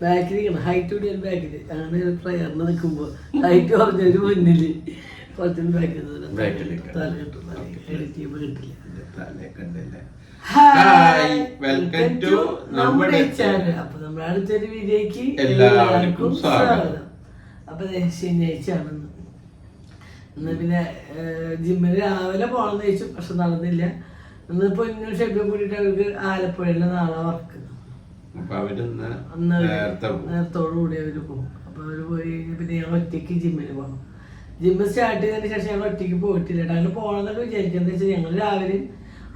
ബാക്കിലിരിക്കണം, height കൂടിയ ബാക്കിൽ അങ്ങനെ ഒരു പ്രയറിന് നിൽക്കുമ്പോൾ ഹൈറ്റ് പറഞ്ഞൊരു മുന്നിൽ കുറച്ചും ബാക്കിൽ തല കിട്ടും, എഡിറ്റ് ചെയ്യുമ്പോൾ കിട്ടില്ല. വെൽക്കം ടു നമ്മുടെ ചാനൽ. അപ്പൊ നമ്മുടെ അടുത്തൊരു വീഡിയോക്ക് എല്ലാവർക്കും സ്വാഗതം. അപ്പൊ ശനിയാഴ്ച ആണെന്ന് ഇന്ന് പിന്നെ ജിമ്മിന് രാവിലെ പോകണമെന്ന് ചോദിച്ചു, പക്ഷെ നടന്നില്ല. ഇന്നിപ്പോ ഇന്നും ഷെഡ്യൂൾ കൂടിയിട്ട് അവർക്ക് ആലപ്പുഴയിലെ നാളെ വർക്ക്, നേരത്തോടു കൂടി അവര് പോകും. അപ്പൊ അവര് പോയി പിന്നെ ഞങ്ങൾ ഒറ്റയ്ക്ക് ജിമ്മിന് പോകണം. ജിമ്മ് സ്റ്റാർട്ട് ചെയ്തതിന് ശേഷം ഞങ്ങൾ ഒറ്റയ്ക്ക് പോയിട്ടില്ല. അങ്ങനെ പോകണമെന്നൊക്കെ വിചാരിക്കുന്നത് വെച്ചാൽ ഞങ്ങൾ രാവിലെ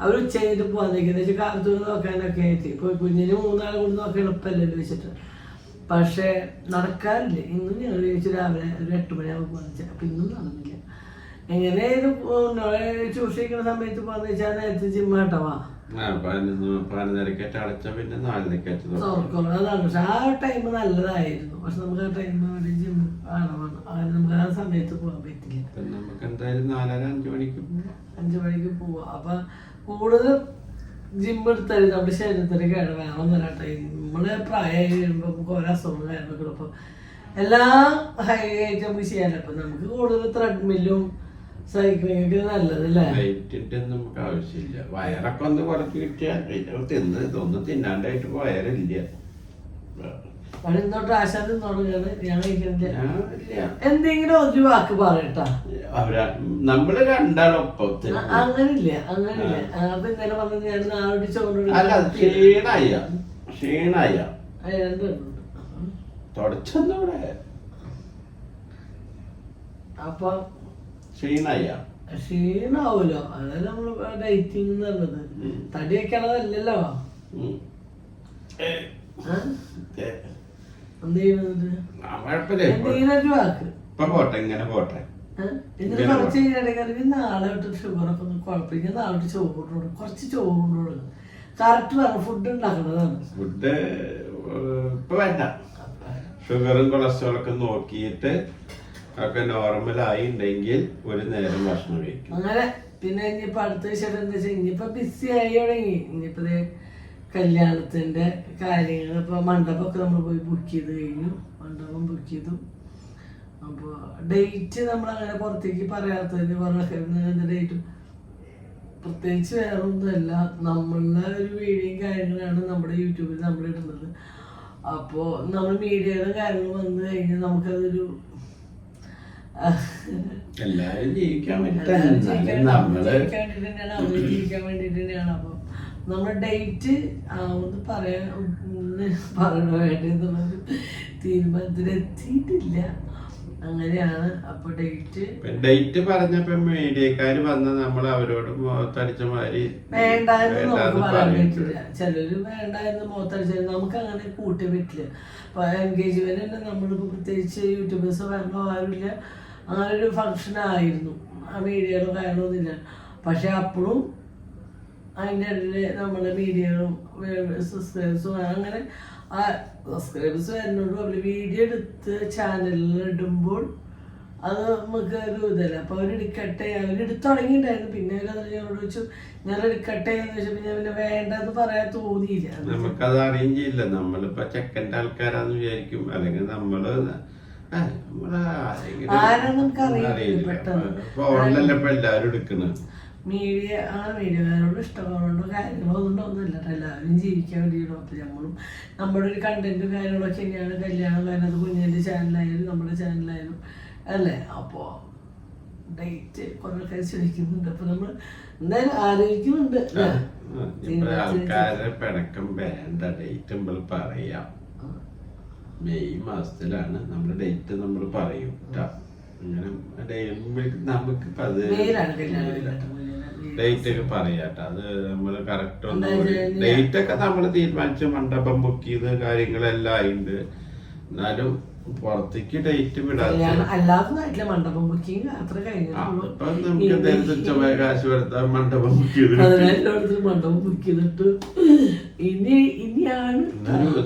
അവർ ഉച്ച കഴിഞ്ഞിട്ട് പോകാൻ നിൽക്കുന്നത് വെച്ചാൽ കാലത്തൂർ നോക്കാനൊക്കെ ആയിട്ട്. ഇപ്പോൾ കുഞ്ഞിന് 3 നാൾ കൊണ്ട് നോക്കാൻ എളുപ്പമല്ലല്ലോ വെച്ചിട്ട്, പക്ഷെ നടക്കാറില്ല. ഇന്നും ഞങ്ങൾ ചോദിച്ചു രാവിലെ ഒരു 8 മണിയാകുമ്പോൾ പോകാന്ന് വെച്ചാൽ, അപ്പം ഇന്നും നടന്നില്ല. എങ്ങനെ ഇത് ചൂസ് ചെയ്യുന്ന സമയത്ത് പോകാന്ന് വെച്ചാൽ നേരത്തെ ജിമ്മ് കേട്ടവാ അതാണ്. പക്ഷെ ആ ടൈം നല്ലതായിരുന്നു. പക്ഷെ നമുക്ക് ആ ടൈം ജിം ആണമാണ്, അങ്ങനെ നമുക്ക് ആ സമയത്ത് പോകാൻ പറ്റില്ല. നമുക്ക് എന്തായാലും 4:30-5 മണിക്ക് 5 മണിക്ക് പോവാം. അപ്പൊ കൂടുതൽ ജിമ്മ് എടുത്താലും നമ്മുടെ ശരീരത്തിന് കേട് വേറെ ഒന്നല്ല. നമ്മള് പ്രായമായി കഴിയുമ്പോൾ നമുക്ക് ഓരോ അസുഖങ്ങൾ കാര്യങ്ങളൊക്കെ. അപ്പൊ എല്ലാം ഹൈ ആയിട്ട് നമുക്ക് ചെയ്യാനല്ല. അപ്പൊ നമുക്ക് കൂടുതൽ ത്രെഡ്മില്ലും സൈക്ലിംഗ് ഒക്കെ നല്ലതല്ലേ. നമുക്ക് ആവശ്യമില്ല. വയറൊക്കെ ഒന്ന് കുറച്ച് കിട്ടിയാൽ തിന്ന് ഇതൊന്നും തിന്നാണ്ടായിട്ട് വയറില്ല. ഇന്നോട്ട് ആശാൻ തിന്നോടുകയാണ്, ഞാൻ കഴിക്കുന്നില്ല. എന്തെങ്കിലും ഒരു വാക്ക് പറയട്ടാ. നമ്മള് രണ്ടാളൊപ്പം അങ്ങനില്ല, അങ്ങനില്ല. അപ്പൊ ഇന്നലെ പറഞ്ഞത് ഞാൻ നാളോട്ട് ചോറ് ക്ഷീണായ തുടച്ചൂടെ. അപ്പൊ ക്ഷീണാവൂലോ, അതായത് നമ്മള് ഡയറ്റിംഗ് എന്ന് പറഞ്ഞത് തടി വെക്കണതല്ലല്ലോ. എന്ത് ചെയ്യുന്നത് പോട്ടെ, ഇങ്ങനെ പോട്ടെ. ഇതിന് കുറച്ച് ഇടയ്ക്ക് നാളെ വിട്ട് ഷുഗറൊക്കെ ഒന്നും കുഴപ്പമില്ല. നാളെ വിട്ട് ചോറ് കുറച്ച് ചോറുണ്ടോളൂ. കറക്റ്റ് വേണം, ഫുഡ് ഉണ്ടാക്കുന്നതാണ്. ഫുഡ് ഇപ്പൊ വേണ്ട. ഷുഗറും കൊളസ്ട്രോളൊക്കെ നോക്കിയിട്ട് ഒക്കെ നോർമലായി ഉണ്ടെങ്കിൽ ഒരു നേരം ഭക്ഷണം കഴിക്കും. അങ്ങനെ പിന്നെ ഇനിയിപ്പോ അടുത്ത വിഷയം എന്താ വെച്ചാൽ ഇനിയിപ്പോ ബിസി ആയി തുടങ്ങി. ഇനിയിപ്പോ കല്യാണത്തിന്റെ കാര്യങ്ങൾ ഇപ്പൊ മണ്ഡപമൊക്കെ നമ്മൾ പോയി ബുക്ക് ചെയ്ത് കഴിഞ്ഞു. മണ്ഡപം ബുക്ക് ചെയ്തു. അപ്പോൾ ഡേറ്റ് നമ്മളങ്ങനെ പുറത്തേക്ക് പറയാത്തതിന് പറഞ്ഞ ഡേറ്റും പ്രത്യേകിച്ച് വേറെ ഒന്നുമല്ല. നമ്മളുടെ ഒരു വീഡിയോയും കാര്യങ്ങളാണ് നമ്മുടെ യൂട്യൂബിൽ നമ്മൾ ഇടുന്നത്. അപ്പോൾ നമ്മൾ മീഡിയയുടെ കാര്യങ്ങൾ വന്നു കഴിഞ്ഞാൽ നമുക്കതൊരു എല്ലാവരും ജീവിക്കാൻ വേണ്ടിട്ട് തന്നെയാണ്. അപ്പൊ നമ്മുടെ ഡേറ്റ് ഒന്ന് പറയണ വേണ്ടെന്നുള്ളൊരു തീരുമാനത്തിലെത്തിയിട്ടില്ല. അങ്ങനെയാണ്. അപ്പൊ ഡേറ്റ് പറഞ്ഞപ്പോ മീഡിയക്കാര് വന്ന് നമ്മൾ അവരോട് മുഖത്തടിച്ച മാതിരി വേണ്ടായെന്ന് നമുക്ക് പറയാൻ പറ്റില്ല. ചിലര് വേണ്ടായെന്ന് മുഖത്തടിച്ചാൽ നമുക്ക് അങ്ങനെ കൂട്ടി പറ്റില്ല. അപ്പൊ എൻഗേജ്മെന്റ് തന്നെ നമ്മളിപ്പോ പ്രത്യേകിച്ച് യൂട്യൂബേഴ്സ് വരണോ ആരുമില്ല. അങ്ങനെ ഒരു ഫംഗ്ഷൻ ആയിരുന്നു. ആ മീഡിയകളും കാര്യങ്ങളൊന്നുമില്ല. പക്ഷെ അപ്പോഴും അതിൻ്റെ ഇടയിൽ നമ്മുടെ മീഡിയകളും സബ്സ്ക്രൈബേഴ്സും അങ്ങനെ ആ സബ്സ്ക്രൈബേഴ്സ് വരുന്നോണ്ട് അവർ വീഡിയോ എടുത്ത് ചാനലിൽ ഇടുമ്പോൾ അത് നമുക്ക് ഒരു ഇതല്ല. അപ്പൊ അവരെടുക്കട്ടെ, അവരെടുത്ത് തുടങ്ങിയിട്ടുണ്ടായിരുന്നു. പിന്നെ ഞങ്ങളോട് ചോദിച്ചു ഞാൻ എടുക്കട്ടെ എന്ന് വെച്ചപ്പോ ഞാൻ പിന്നെ വേണ്ടെന്ന് പറയാൻ തോന്നിയില്ല. നമുക്കത് അറേഞ്ച് ചെയ്യില്ല. നമ്മളിപ്പോ ചെക്കൻ്റെ ആൾക്കാരാന്ന് വിചാരിക്കും, അല്ലെങ്കിൽ നമ്മള് എല്ലാരും എടുക്കുന്നത് മീഡിയക്കാരോട് ഇഷ്ടമുണ്ടോ കാര്യങ്ങളോ ഒന്നുമില്ല. എല്ലാവരും ജീവിക്കാൻ വേണ്ടിയിടും. അപ്പൊ നമ്മളും നമ്മുടെ ഒരു കണ്ടന്റും കാര്യങ്ങളൊക്കെ തന്നെയാണ് കല്യാണം. കാരണം അത് കുഞ്ഞിന്റെ ചാനലായാലും നമ്മുടെ ചാനലായാലും അല്ലേ. അപ്പോ ഡേറ്റ് കുറെ കാര്യം ചോദിക്കുന്നുണ്ട്. അപ്പൊ നമ്മൾ എന്തായാലും ആലോചിക്കുന്നുണ്ട്. ആൾക്കാരെ പിണക്കം വേണ്ട, ഡേറ്റ് നമ്മൾ പറയാം. മെയ് മാസത്തിലാണ് നമ്മുടെ ഡേറ്റ് നമ്മൾ പറയും. അങ്ങനെ നമുക്ക് ഡേറ്റ് ഒക്കെ പറയാട്ടോ. അത് നമ്മള് കറക്റ്റ് ഒന്നും ഡേറ്റ് ഒക്കെ നമ്മൾ തീരുമാനിച്ച് മണ്ഡപം ബുക്ക് ചെയ്ത് കാര്യങ്ങളെല്ലാം ആയിട്ടുണ്ട്. എന്നാലും പുറത്തേക്ക് ഡേറ്റ് വിടാൻ അല്ലാതെ നാട്ടിലെ മണ്ഡപം ബുക്കിംഗ് അത്ര കഴിഞ്ഞിട്ടുള്ളൂ. കാശ് വരുത്താൻ മണ്ഡപം ബുക്ക് ചെയ്ത് എല്ലായിടത്തും മണ്ഡപം ബുക്ക് ചെയ്തിട്ട് ഇനിയാണ്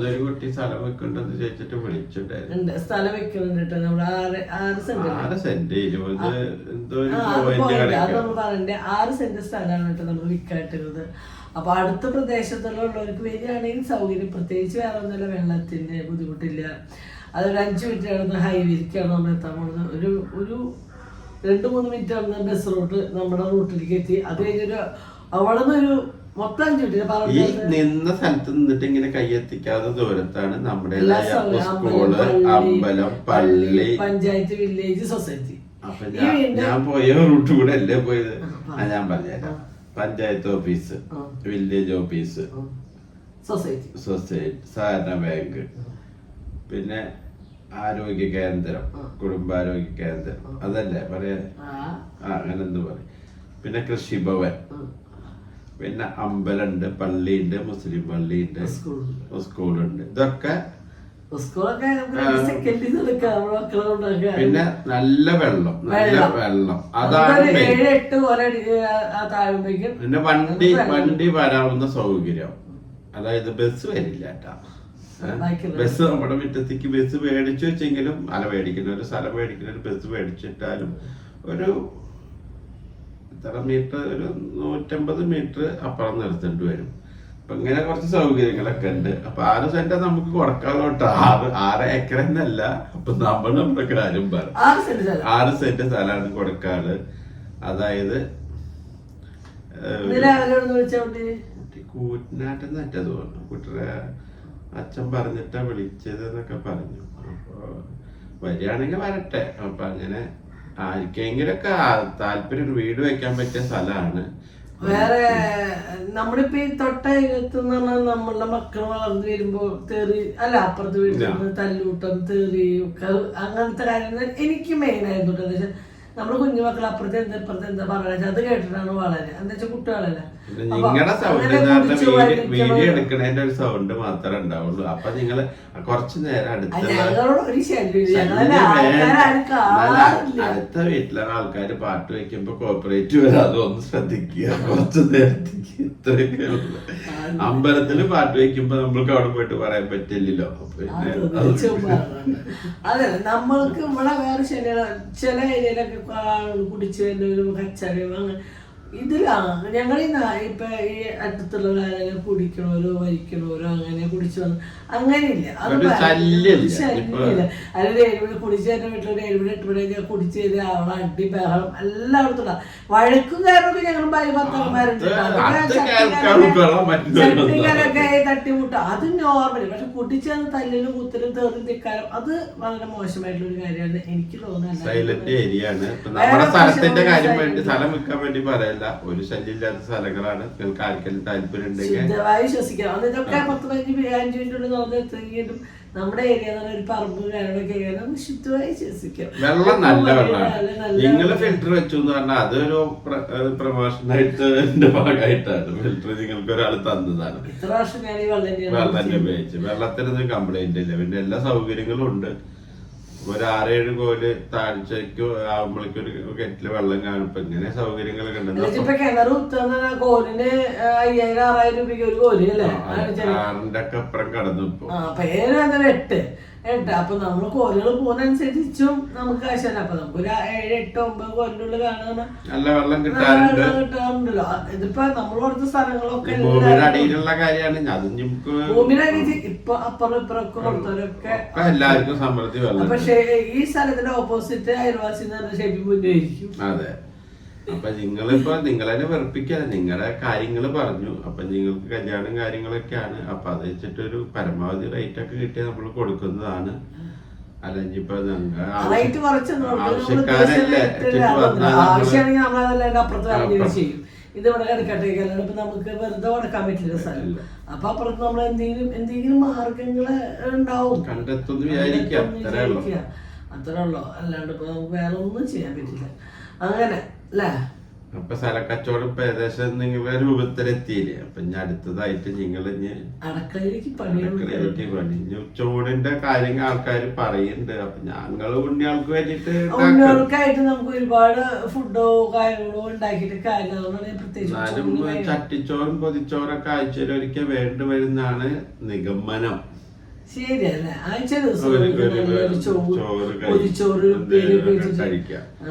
ഒരു കുട്ടി സ്ഥലം വെക്കണ്ടെന്ന് ചോദിച്ചിട്ട് വിളിച്ചിട്ടുണ്ടായിരുന്നു. സ്ഥലം വെക്കുന്നുണ്ട് നമ്മള് 6 സെന്റ് 6 സെന്റ് സ്ഥലമാണ് കേട്ടോ നമ്മൾ വിൽക്കാട്ടുള്ളത്. അപ്പൊ അടുത്ത പ്രദേശത്തുള്ളവർക്ക് വരികയാണെങ്കിൽ സൗകര്യം, പ്രത്യേകിച്ച് വേറെ ഒന്നുമില്ല, വെള്ളത്തിന് ബുദ്ധിമുട്ടില്ല. അതൊരു 5 മിനിറ്റ് ആണെന്ന് ഹൈവേക്കാണ് നമ്മൾ എത്താൻ പോകുന്നത്. ഒരു 2-3 മിനിറ്റ് ആണെന്ന് ബസ് റൂട്ട് നമ്മുടെ റൂട്ടിലേക്ക് എത്തി. അത് കഴിഞ്ഞൊരു അവിടെ നിന്ന് ഒരു മൊത്തം 5 മിനിറ്റ് ഈ നിന്ന സ്ഥലത്ത് നിന്നിട്ട് ഇങ്ങനെ കൈയെത്തിക്കാത്ത ദൂരത്താണ് നമ്മുടെ സ്കൂള്, അമ്പലം, പള്ളി, പഞ്ചായത്ത്, വില്ലേജ്, സൊസൈറ്റി. അപ്പൊ ഞാൻ പോയ റൂട്ട് കൂടെ അല്ലേ പോയത്. ഞാൻ പറഞ്ഞുതരാം. Panchayat office, village office, society, സഹകരണ ബാങ്ക്, പിന്നെ ആരോഗ്യ കേന്ദ്രം, കുടുംബാരോഗ്യ കേന്ദ്രം, അതല്ലേ പറയാ, അങ്ങനെ എന്ത് പറയും. പിന്നെ കൃഷിഭവൻ, പിന്നെ അമ്പലമുണ്ട്, പള്ളിയുണ്ട്, മുസ്ലിം പള്ളിയുണ്ട്, സ്കൂളുണ്ട്. ഇതൊക്കെ പിന്നെ നല്ല വെള്ളം അതാണ്. പിന്നെ വണ്ടി വരാവുന്ന സൗകര്യം, അതായത് ബസ് വരില്ല കേട്ടാ. ബസ് നമ്മുടെ മുറ്റത്തേക്ക് ബസ് മേടിച്ചു വെച്ചെങ്കിലും ഒരു സ്ഥലം മേടിക്കുന്ന ഒരു ബസ് മേടിച്ചിട്ടാലും ഒരു എത്ര മീറ്റർ, ഒരു 150 മീറ്റർ അപ്പുറം നിർത്തേണ്ടി വരും. അപ്പൊ ഇങ്ങനെ കുറച്ച് സൗകര്യങ്ങളൊക്കെ ഉണ്ട്. അപ്പൊ 6 സെന്റ് നമുക്ക് കൊടുക്കാതെ 6 ഏക്കർ തന്നെയല്ല. അപ്പൊ നമ്മുടെ കാര്യം പറ, 6 സെന്റ് സ്ഥലമാണ് കൊടുക്കാറ്. അതായത് കൂറ്റനാട്ടെന്ന് തന്നെ തോന്നുന്നു. കുട്ടിയുടെ അച്ഛൻ പറഞ്ഞിട്ടാ വിളിച്ചത് എന്നൊക്കെ പറഞ്ഞു. അപ്പൊ വരികയാണെങ്കിൽ വരട്ടെ. അപ്പൊ അങ്ങനെ ആർക്കെങ്കിലൊക്കെ താല്പര്യം വീട് വെക്കാൻ പറ്റിയ സ്ഥലമാണ്. വേറെ നമ്മളിപ്പോ ഈ തൊട്ടയകത്തെന്ന് പറഞ്ഞാൽ നമ്മളുടെ മക്കൾ വളർന്നു വരുമ്പോ തെറി അല്ല, അപ്പുറത്ത് വീട്ടിൽ തല്ലൂട്ടം, തെറി, അങ്ങനത്തെ കാര്യങ്ങൾ എനിക്ക് മെയിൻ ആയിരുന്നു. നമ്മള് കുഞ്ഞുമക്കൾ അപ്പുറത്തെ എന്താ ഇപ്പുറത്തെ എന്താ പറയുക, അത് കേട്ടിട്ടാണ് വളരെ എന്താ വെച്ചാൽ കുട്ടികളല്ല. നിങ്ങളുടെ സൗണ്ട് വീഡിയോ എടുക്കണതിന്റെ ഒരു സൗണ്ട് മാത്രമേ ഉണ്ടാവുള്ളൂ. അപ്പൊ നിങ്ങള് കുറച്ചു നേരം അടുത്ത വീട്ടിലെ ആൾക്കാര് പാട്ട് വെക്കുമ്പോ കോപ്പറേറ്റ് വരാതെ ഒന്ന് ശ്രദ്ധിക്കുക. കുറച്ചു നേരത്തേക്ക് ഇത്രയൊക്കെ ഉള്ളു. അമ്പലത്തില് പാട്ട് വെക്കുമ്പോ നമ്മൾക്ക് അവിടെ പോയിട്ട് പറയാൻ പറ്റില്ലല്ലോ. അതെ, നമ്മൾക്ക് ഇവിടെ വേറെ ചില ഏരിയയിലൊക്കെ കുടിച്ചു വരുന്നവരും കച്ചറയും അങ്ങനെ ഇതിലാണ്. ഞങ്ങൾ ഇപ്പൊ ഈ അടുത്തുള്ളവരാരെങ്കിലും കുടിക്കണോരോ വരിക്കണോരോ അങ്ങനെ കുടിച്ചു വന്നു അങ്ങനെയില്ല. അത് ശല്യമില്ല. അല്ലെങ്കിൽ 7 മണി കുടിച്ചു തന്നെ വീട്ടിലൊരു 7 മണി 8 മണി കുടിച്ചു ചെയ്ത് അവളെ അടി ബഹളം എല്ലായിടത്തുള്ള വഴക്കും കാരണമൊക്കെ ഞങ്ങൾ ചട്ടിക്കാരൊക്കെ തട്ടിമുട്ടും അത് നോർമലി. പക്ഷെ കുടിച്ചത് തല്ലിലും കുത്തലും തെറി നിൽക്കാനും അത് വളരെ മോശമായിട്ടുള്ള ഒരു കാര്യമാണ് എനിക്ക് തോന്നുന്നത്. ഒരു ശല്യമില്ലാത്ത സ്ഥലങ്ങളാണ്. നിങ്ങൾക്ക് ആർക്കെങ്കിലും താല്പര്യം ഉണ്ടെങ്കിൽ ശുദ്ധമായി ശ്വസിക്കാം. ഇതൊക്കെ 10-15 മിനിറ്റുള്ളിൽ നടന്നെത്തുമെങ്കിലും നമ്മുടെ ഏരിയ ഒരു പറമ്പ് കാര്യങ്ങളൊക്കെ ശുദ്ധമായി ശ്വസിക്കാം. വെള്ളം നല്ല വെള്ളമാണ്. നിങ്ങൾ ഫിൽറ്റർ വെച്ചു എന്ന് പറഞ്ഞാൽ അതൊരു പ്രൊമോഷനായിട്ട് എന്റെ ഭാഗമായിട്ടാണ്. ഫിൽറ്റർ നിങ്ങൾക്ക് ഒരാൾ തന്നതാണ്. ഇത്ര വർഷം ഞാൻ ഈ വെള്ളം ഉപയോഗിച്ച് വെള്ളത്തിനൊന്നും കംപ്ലൈന്റ് ഇല്ല. പിന്നെ എല്ലാ സൗകര്യങ്ങളും ഉണ്ട്. ഒരു 6-7 കോല് താഴ്ചക്ക് ആവുമ്പോഴേക്കും ഒരു കെറ്റില് വെള്ളം കാണും. ഇപ്പൊ ഇങ്ങനെ സൗകര്യങ്ങളൊക്കെ ഉണ്ട്. കിണർ കുത്തുന്ന കോലിന് 5000-6000 രൂപയ്ക്ക് ഒരു കോല് അല്ലേ? 6ന്റെ ഒക്കെ അപ്പുറം കടന്നു. ഇപ്പൊ 8 അപ്പൊ നമ്മള് കോലുകൾ പോകുന്നതനുസരിച്ചും നമുക്ക് കാശല്ല. അപ്പൊ നമുക്ക് ഒരു 7-8-9 കോലിനുള്ളിൽ കാണുന്ന നല്ല വെള്ളം കിട്ടാറുണ്ടല്ലോ. ഇതിപ്പോ നമ്മൾ കൊടുത്ത സ്ഥലങ്ങളൊക്കെ അടിയിലുള്ള കാര്യമാണ്. ഭൂമിയുടെ അടിയിൽ ഇപ്പൊ അപ്പുറം ഇപ്പുറമൊക്കെ കൊടുത്തവരൊക്കെ എല്ലാവർക്കും സമൃദ്ധി വെള്ളം. പക്ഷെ ഈ സ്ഥലത്തിന്റെ ഓപ്പോസിറ്റ് അയൽവാസി എന്ന് പറഞ്ഞ ഷെബി മുന്നായിരിക്കും. അതെ. അപ്പൊ നിങ്ങളെ വെറുപ്പിക്കാതെ നിങ്ങളുടെ കാര്യങ്ങള് പറഞ്ഞു. അപ്പൊ നിങ്ങൾക്ക് കല്യാണം കാര്യങ്ങളൊക്കെയാണ്. അപ്പൊ അത് വെച്ചിട്ടൊരു പരമാവധി റേറ്റ് ഒക്കെ കിട്ടിയാൽ നമ്മൾ കൊടുക്കുന്നതാണ്. അല്ലെങ്കിൽ ഇപ്പൊ ആവശ്യക്കാരല്ലേ ഇത് ഇവിടെ കിടക്കട്ടെ. അല്ലാണ്ട് നമുക്ക് വെറുതെ കൊടുക്കാൻ പറ്റില്ല സ്ഥലം. അപ്പൊ അപ്പുറത്ത് നമ്മൾ എന്തെങ്കിലും മാർഗങ്ങള് ഉണ്ടാവും, കണ്ടെത്തുന്നു വിചാരിക്കാം. അത്രേ ഉള്ളൂ. അല്ലാണ്ട് ഇപ്പൊ നമുക്ക് വേറെ ഒന്നും ചെയ്യാൻ പറ്റില്ല. അങ്ങനെ അല്ലേ? അപ്പൊ സ്ഥലക്കച്ചവടം ഇപ്പൊ ഏകദേശം നിങ്ങളുടെ രൂപത്തിലെത്തിയില്ലേ. അപ്പൊ ഇനി അടുത്തതായിട്ട് നിങ്ങൾ അടുക്കളയിലേക്ക് പണി ഉച്ചകൂടിന്റെ കാര്യങ്ങൾ ആൾക്കാർ പറയുന്നുണ്ട്. അപ്പൊ ഞങ്ങള് ഉണ്ണിയാൾക്ക് വേണ്ടിട്ട് ഉണ്ണികൾക്കായിട്ട് നമുക്ക് ഒരുപാട് ഫുഡോ കാര്യങ്ങളോ ഉണ്ടാക്കിയിട്ട് കാര്യങ്ങളൊന്നും ചട്ടിച്ചോറും പൊതിച്ചോറൊക്കെ ആഴ്ചയിൽ ഒരിക്കൽ വേണ്ടി വരുന്നതാണ് നിഗമനം. ശരിയല്ലേ? ആഴ്ച ദിവസം പൊതിച്ചോറ്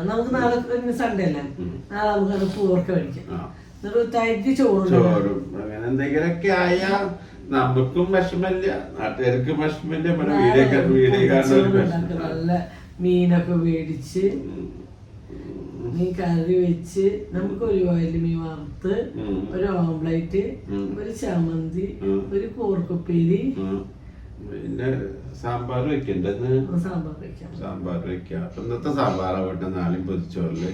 നമുക്ക് നാളെ സൺഡേ അല്ലേ, നാളെ നമുക്ക് പൂർക്ക കഴിക്കാം. ചോറും അങ്ങനെ എന്തെങ്കിലൊക്കെ ആയാ നമുക്കും വിഷമല്ല, നാട്ടുകാർക്കും വിഷമല്ല. നല്ല മീനൊക്കെ മേടിച്ച് മീൻ കറി വെച്ച് നമുക്ക് ഒരു ഓയിൽ മീൻ വറുത്ത്, ഒരു ഓംപ്ലേറ്റ്, ഒരു ചമ്മന്തി, ഒരു കൂർക്കുപ്പേരി, പിന്നെ സാമ്പാർ വെക്കണ്ടെന്ന്. സാമ്പാർ വെക്കാം. ഇന്നത്തെ സാമ്പാറാ വേണ്ട, നാളെയും പൊതിച്ചോറില്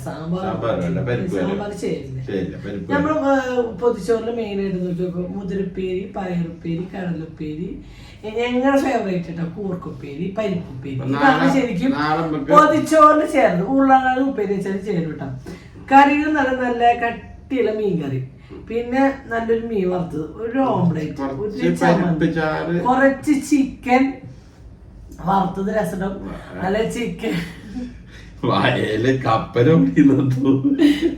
സാമ്പാർ വേണ്ട, പരിപ്പ് നമ്മള് പൊതിച്ചോറില് മെയിൻ ആയിട്ട് നോക്കിയപ്പോ മുതിരപ്പേരി, പയറുപ്പേരി, കടലുപ്പേരി, ഞങ്ങളുടെ ഫേവറേറ്റ് കേട്ടോ കൂർക്കുപ്പേരി, പരിപ്പുപ്പേരി. ഇതാണ് ശരിക്കും പൊതിച്ചോറിന് ചേർന്ന്. ഉരുളക്കിഴങ്ങ് ഉപ്പേരി വെച്ചാൽ ചേരും കേട്ടോ. കറികൾ നല്ല നല്ല കട്ടിയുള്ള മീൻ കറി, പിന്നെ നല്ലൊരു മീൻ വറുത്തത്, ഒരു ഓംപ്ലേറ്റ്, ഒരു ചമ്മന്തി, കുറച്ച് ചിക്കൻ വറുത്തത് രസം, നല്ല ചിക്കൻ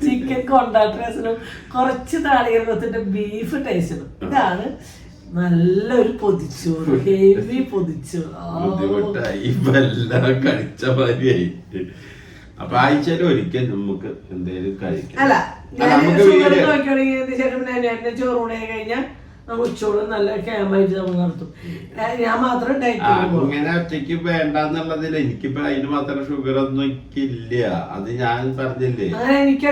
ചിക്കൻ കൊണ്ടാട്ട രസം, കുറച്ച് നാളികേരത്തിന്റെ ബീഫ് ടേസ്റ്റും. ഇതാണ് നല്ലൊരു പൊതിച്ചോറ്, ഹെവി പൊതിച്ചോറ്. കഴിച്ച മാതിരിയായി. അപ്പൊ ആഴ്ചയിൽ ഒരിക്കൽ നമുക്ക് എന്തെങ്കിലും കഴിക്കാം. അല്ല നോക്കുകയാണെങ്കിൽ ചോറ് കൂടെ കഴിഞ്ഞാൽ നമുക്ക് ഉച്ചോളം നല്ല ക്യാമ്പായിട്ട് നമ്മൾ നടത്തും. ഞാൻ മാത്രം അങ്ങനെ ഒറ്റയ്ക്ക് വേണ്ടെന്നുള്ളതിൽ എനിക്കിപ്പോ അതിന് മാത്രം ഷുഗർ ഒന്നും എനിക്കില്ല. അത് ഞാൻ പറഞ്ഞില്ലേ, എനിക്ക്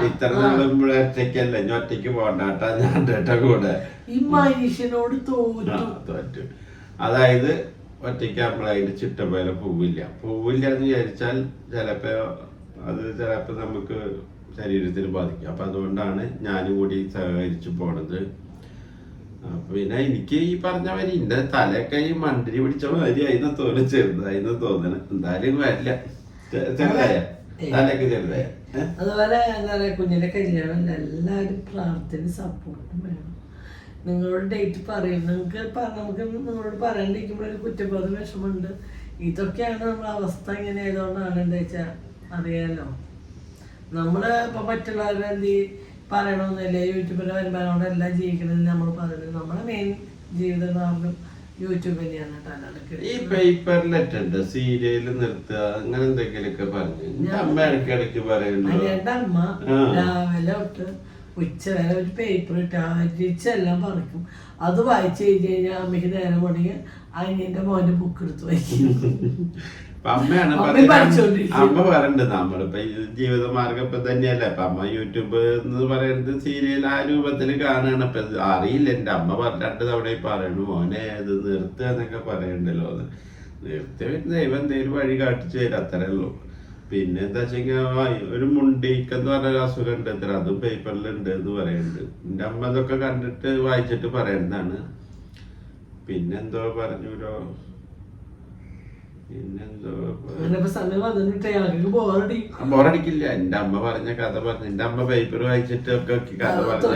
ഇത്ര നാളും ഒറ്റയ്ക്കല്ല, ഞാൻ ഒറ്റയ്ക്ക് പോണ്ടാട്ടാ ഞാൻ കൂടെ ഈ മനുഷ്യനോട് തോറ്റു. അതായത് ഒറ്റയ്ക്ക് നമ്മളതിന് ചിട്ട പോലെ പോവില്ല എന്ന് വിചാരിച്ചാൽ ചിലപ്പോ നമുക്ക് ശരീരത്തിന് ബാധിക്കും. അപ്പൊ അതുകൊണ്ടാണ് ഞാനും കൂടി സഹകരിച്ചു പോണത്. പിന്നെ എനിക്ക് ഈ പറഞ്ഞ മാതിരി എന്റെ തലയൊക്കെ ഈ മണ്ടിരി പിടിച്ച മാതിരി അതിന് ചെറുതായിന്ന് തോന്നണം. എന്തായാലും വരില്ല, ചെറുതായ തലയൊക്കെ ചെറുതായ. അതുപോലെ എന്താ പറയാ, കുഞ്ഞിന്റെ കല്യാണം എല്ലാവരും പ്രാർത്ഥന സപ്പോർട്ടും വേണം. നിങ്ങളോട് ഡേറ്റ് പറയും. നമുക്ക് നിങ്ങളോട് പറയാണ്ടിരിക്കുമ്പോൾ ഒരു കുറ്റബോധം, വിഷമമുണ്ട്. ഇതൊക്കെയാണ് നമ്മുടെ അവസ്ഥ. ഇങ്ങനെ ആയതുകൊണ്ടാണ് എന്താ വെച്ചാൽ അറിയാലോ, നമ്മള് ഇപ്പൊ മറ്റുള്ളവരെ എന്ത് പറയണമെന്നില്ല. യൂട്യൂബിൽ വരുമാനോടെ എല്ലാം ജീവിക്കണമെന്ന് നമ്മൾ പറയുന്നത്. നമ്മുടെ മെയിൻ ജീവിത മാർഗം യൂട്യൂബ് തന്നെയാണ്. ഈ പേപ്പറിലിട്ടുണ്ട് സീരിയല് നിർത്തുക അങ്ങനെ എന്തെങ്കിലുമൊക്കെ പറഞ്ഞു അമ്മ ഇടയ്ക്കിടയ്ക്ക് പറയുന്നു. എന്റെ അമ്മ രാവിലെ തൊട്ട് ഉച്ച വരെ ഒരു പേപ്പർ ഇട്ട് അരിച്ചെല്ലാം പറിക്കും. അത് വായിച്ചു കഴിഞ്ഞ് കഴിഞ്ഞാൽ അമ്മയ്ക്ക് നേരം പോണെങ്കിൽ അനിയന്റെ മോന്റെ ബുക്ക് എടുത്ത് വായിക്കും. അമ്മ പറയണ്ട് നമ്മളിപ്പോ ജീവിതമാർഗം ഇപ്പൊ തന്നെയല്ല. ഇപ്പൊ അമ്മ യൂട്യൂബ് എന്ന് പറയുന്നത് സീരിയൽ ആ രൂപത്തിൽ കാണുകയാണ്. ഇപ്പൊ അറിയില്ല, എന്റെ അമ്മ 2 തവണ പറയണു മോനെ ഇത് നിർത്തുക എന്നൊക്കെ പറയണ്ടല്ലോ. അത് നിർത്തിയ ദൈവം എന്തെങ്കിലും വഴി കാട്ടിച്ചു തരാം, അത്രേ ഉള്ളൂ. പിന്നെ എന്താ വെച്ചാൽ ഒരു മുണ്ടിക്കെന്ന് പറഞ്ഞൊരു അസുഖം ഉണ്ട്, അത്ര അതും പേപ്പറിലുണ്ട് എന്ന് പറയുന്നുണ്ട്. എന്റെ അമ്മ അതൊക്കെ കണ്ടിട്ട് വായിച്ചിട്ട് പറയുന്നതാണ്. പിന്നെന്തോ പറഞ്ഞൂലോ, ബോറടിക്കില്ല. എന്റെ അമ്മ പറഞ്ഞ കഥ പറഞ്ഞു. എന്റെ അമ്മ പേപ്പർ വായിച്ചിട്ട് ഒക്കെ കഥ പറഞ്ഞു.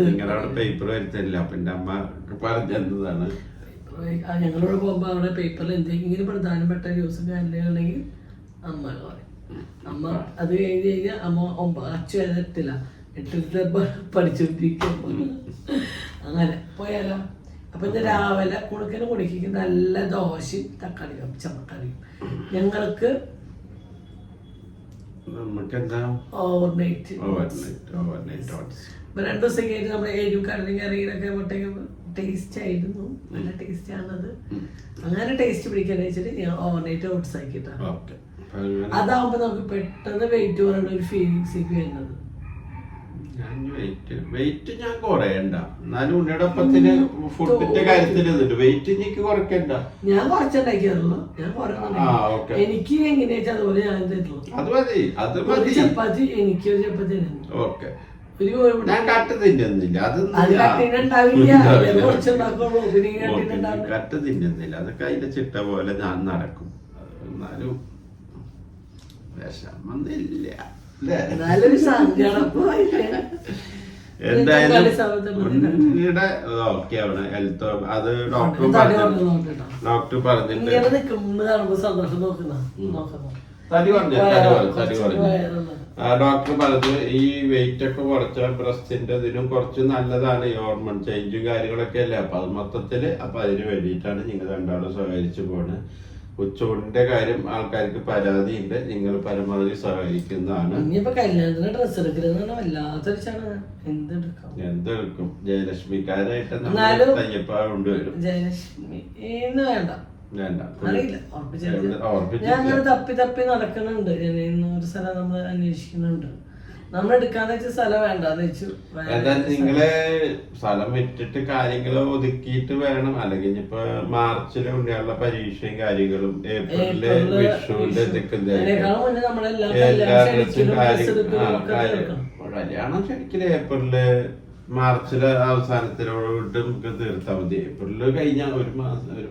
നിങ്ങളവിടെ പേപ്പർ വരുത്തില്ല. അപ്പൊ എന്റെ അമ്മ പറഞ്ഞതാണ്. ഞങ്ങളോട് പോകുമ്പോ അവിടെ പേപ്പറിൽ എന്തെങ്കിലും പ്രധാനപ്പെട്ട ന്യൂസും കാര്യങ്ങളുണ്ടെങ്കിൽ അമ്മ പറയും. അമ്മ അത് കഴിഞ്ഞ് കഴിഞ്ഞാൽ അമ്മ അച്ചു എത്തില്ല, 8 പഠിച്ചോണ്ടിരിക്കും. അങ്ങനെ പോയാലോ. അപ്പൊ ഇന്ന് രാവിലെ കുടിക്ക് നല്ല ദോശയും തക്കാളിയും ചമ്മക്കറിയും. ഞങ്ങൾക്ക് ഓവർനൈറ്റ് 2 ദിവസം കഴിഞ്ഞ് നമ്മുടെ എരിവും കടലും കറിയിലൊക്കെ മുട്ടയൊക്കെ ടേസ്റ്റ് ആയിരുന്നു. നല്ല ടേസ്റ്റ് ആണത്. അങ്ങനെ ടേസ്റ്റ് പിടിക്കാന്ന് വെച്ചിട്ട് ഞാൻ ഓവർനൈറ്റ് ഓട്സ് ആക്കിയിട്ടാണ്. അതാവുമ്പോ നമുക്ക് പെട്ടെന്ന് വെയിറ്റ് കുറയേണ്ട ഒരു ഫീലിങ്സിലേക്ക് വരുന്നത്. വെയിറ്റ് ഞാൻ കുറയണ്ട, എന്നാലും ഉണ്ണിയോടൊപ്പത്തിന് ഫുഡിന്റെ കാര്യത്തിൽ വെയിറ്റ് എനിക്ക് കുറയ്ക്കണ്ട. ഞാൻ കുറച്ചുണ്ടാക്കിയതുള്ളൂ. ഞാൻ എനിക്ക് എങ്ങനെയാ അതുപോലെ ഞാൻ തരുള്ളൂ. അത് മതി, അത് മതി. ചപ്പാത്തി എനിക്കൊരു ചപ്പാത്തി ഓക്കെ. ഞാൻ കട്ട് തിന്നുന്നില്ല, കട്ട് തിന്നുന്നില്ല. അതൊക്കെ അതിന്റെ ചിട്ട പോലെ ഞാൻ നടക്കും. എന്നാലും വിഷമൊന്നുമില്ല. എന്തായാലും ഓക്കെ ആണ് ഹെൽത്ത്. അത് ഡോക്ടർ പറഞ്ഞിട്ട് ഡോക്ടർ പറഞ്ഞു ഈ വെയിറ്റ് ഒക്കെ കുറച്ച ബ്രസ്റ്റിന്റെ ഇതിനും കുറച്ച് നല്ലതാണ്. ഈ ഹോർമോൺ ചേഞ്ചും കാര്യങ്ങളൊക്കെ അല്ലേ. അപ്പൊ അത് മൊത്തത്തില് അപ്പൊ അതിന് വേണ്ടിയിട്ടാണ് നിങ്ങൾ രണ്ടാളും സഹകരിച്ചു പോണ്. ഉച്ചൂടിന്റെ കാര്യം ആൾക്കാർക്ക് പരാതി ഉണ്ട്, നിങ്ങൾ പരമാവധി സഹകരിക്കുന്നതാണ്. എന്തെടുക്കും ജയലക്ഷ്മിക്കാരായിട്ട് തയ്യപ്പ കൊണ്ടുവരും. തപ്പി തപ്പി നടക്കുന്നുണ്ട്. ഒരു സ്ഥലം നമ്മൾ അന്വേഷിക്കുന്നുണ്ട്. നമ്മൾ എടുക്കാന്ന് വെച്ച സ്ഥലം വേണ്ടെന്ന് വെച്ചു. നിങ്ങള് സ്ഥലം വിറ്റിട്ട് കാര്യങ്ങൾ ഒതുക്കിയിട്ട് വേണം. അല്ലെങ്കിൽ ഇപ്പൊ മാർച്ചില് ഉണ്ണിയുള്ള പരീക്ഷയും കാര്യങ്ങളും ഏപ്രിലില് വിഷുവിന്റെ കല്യാണം ശരിക്കും ഏപ്രില് മാർച്ചിലെ അവസാനത്തിലോട്ട് നമുക്ക് തീർത്താൽ മതി. ഏപ്രില് കഴിഞ്ഞ ഒരു മാസമല്ലേ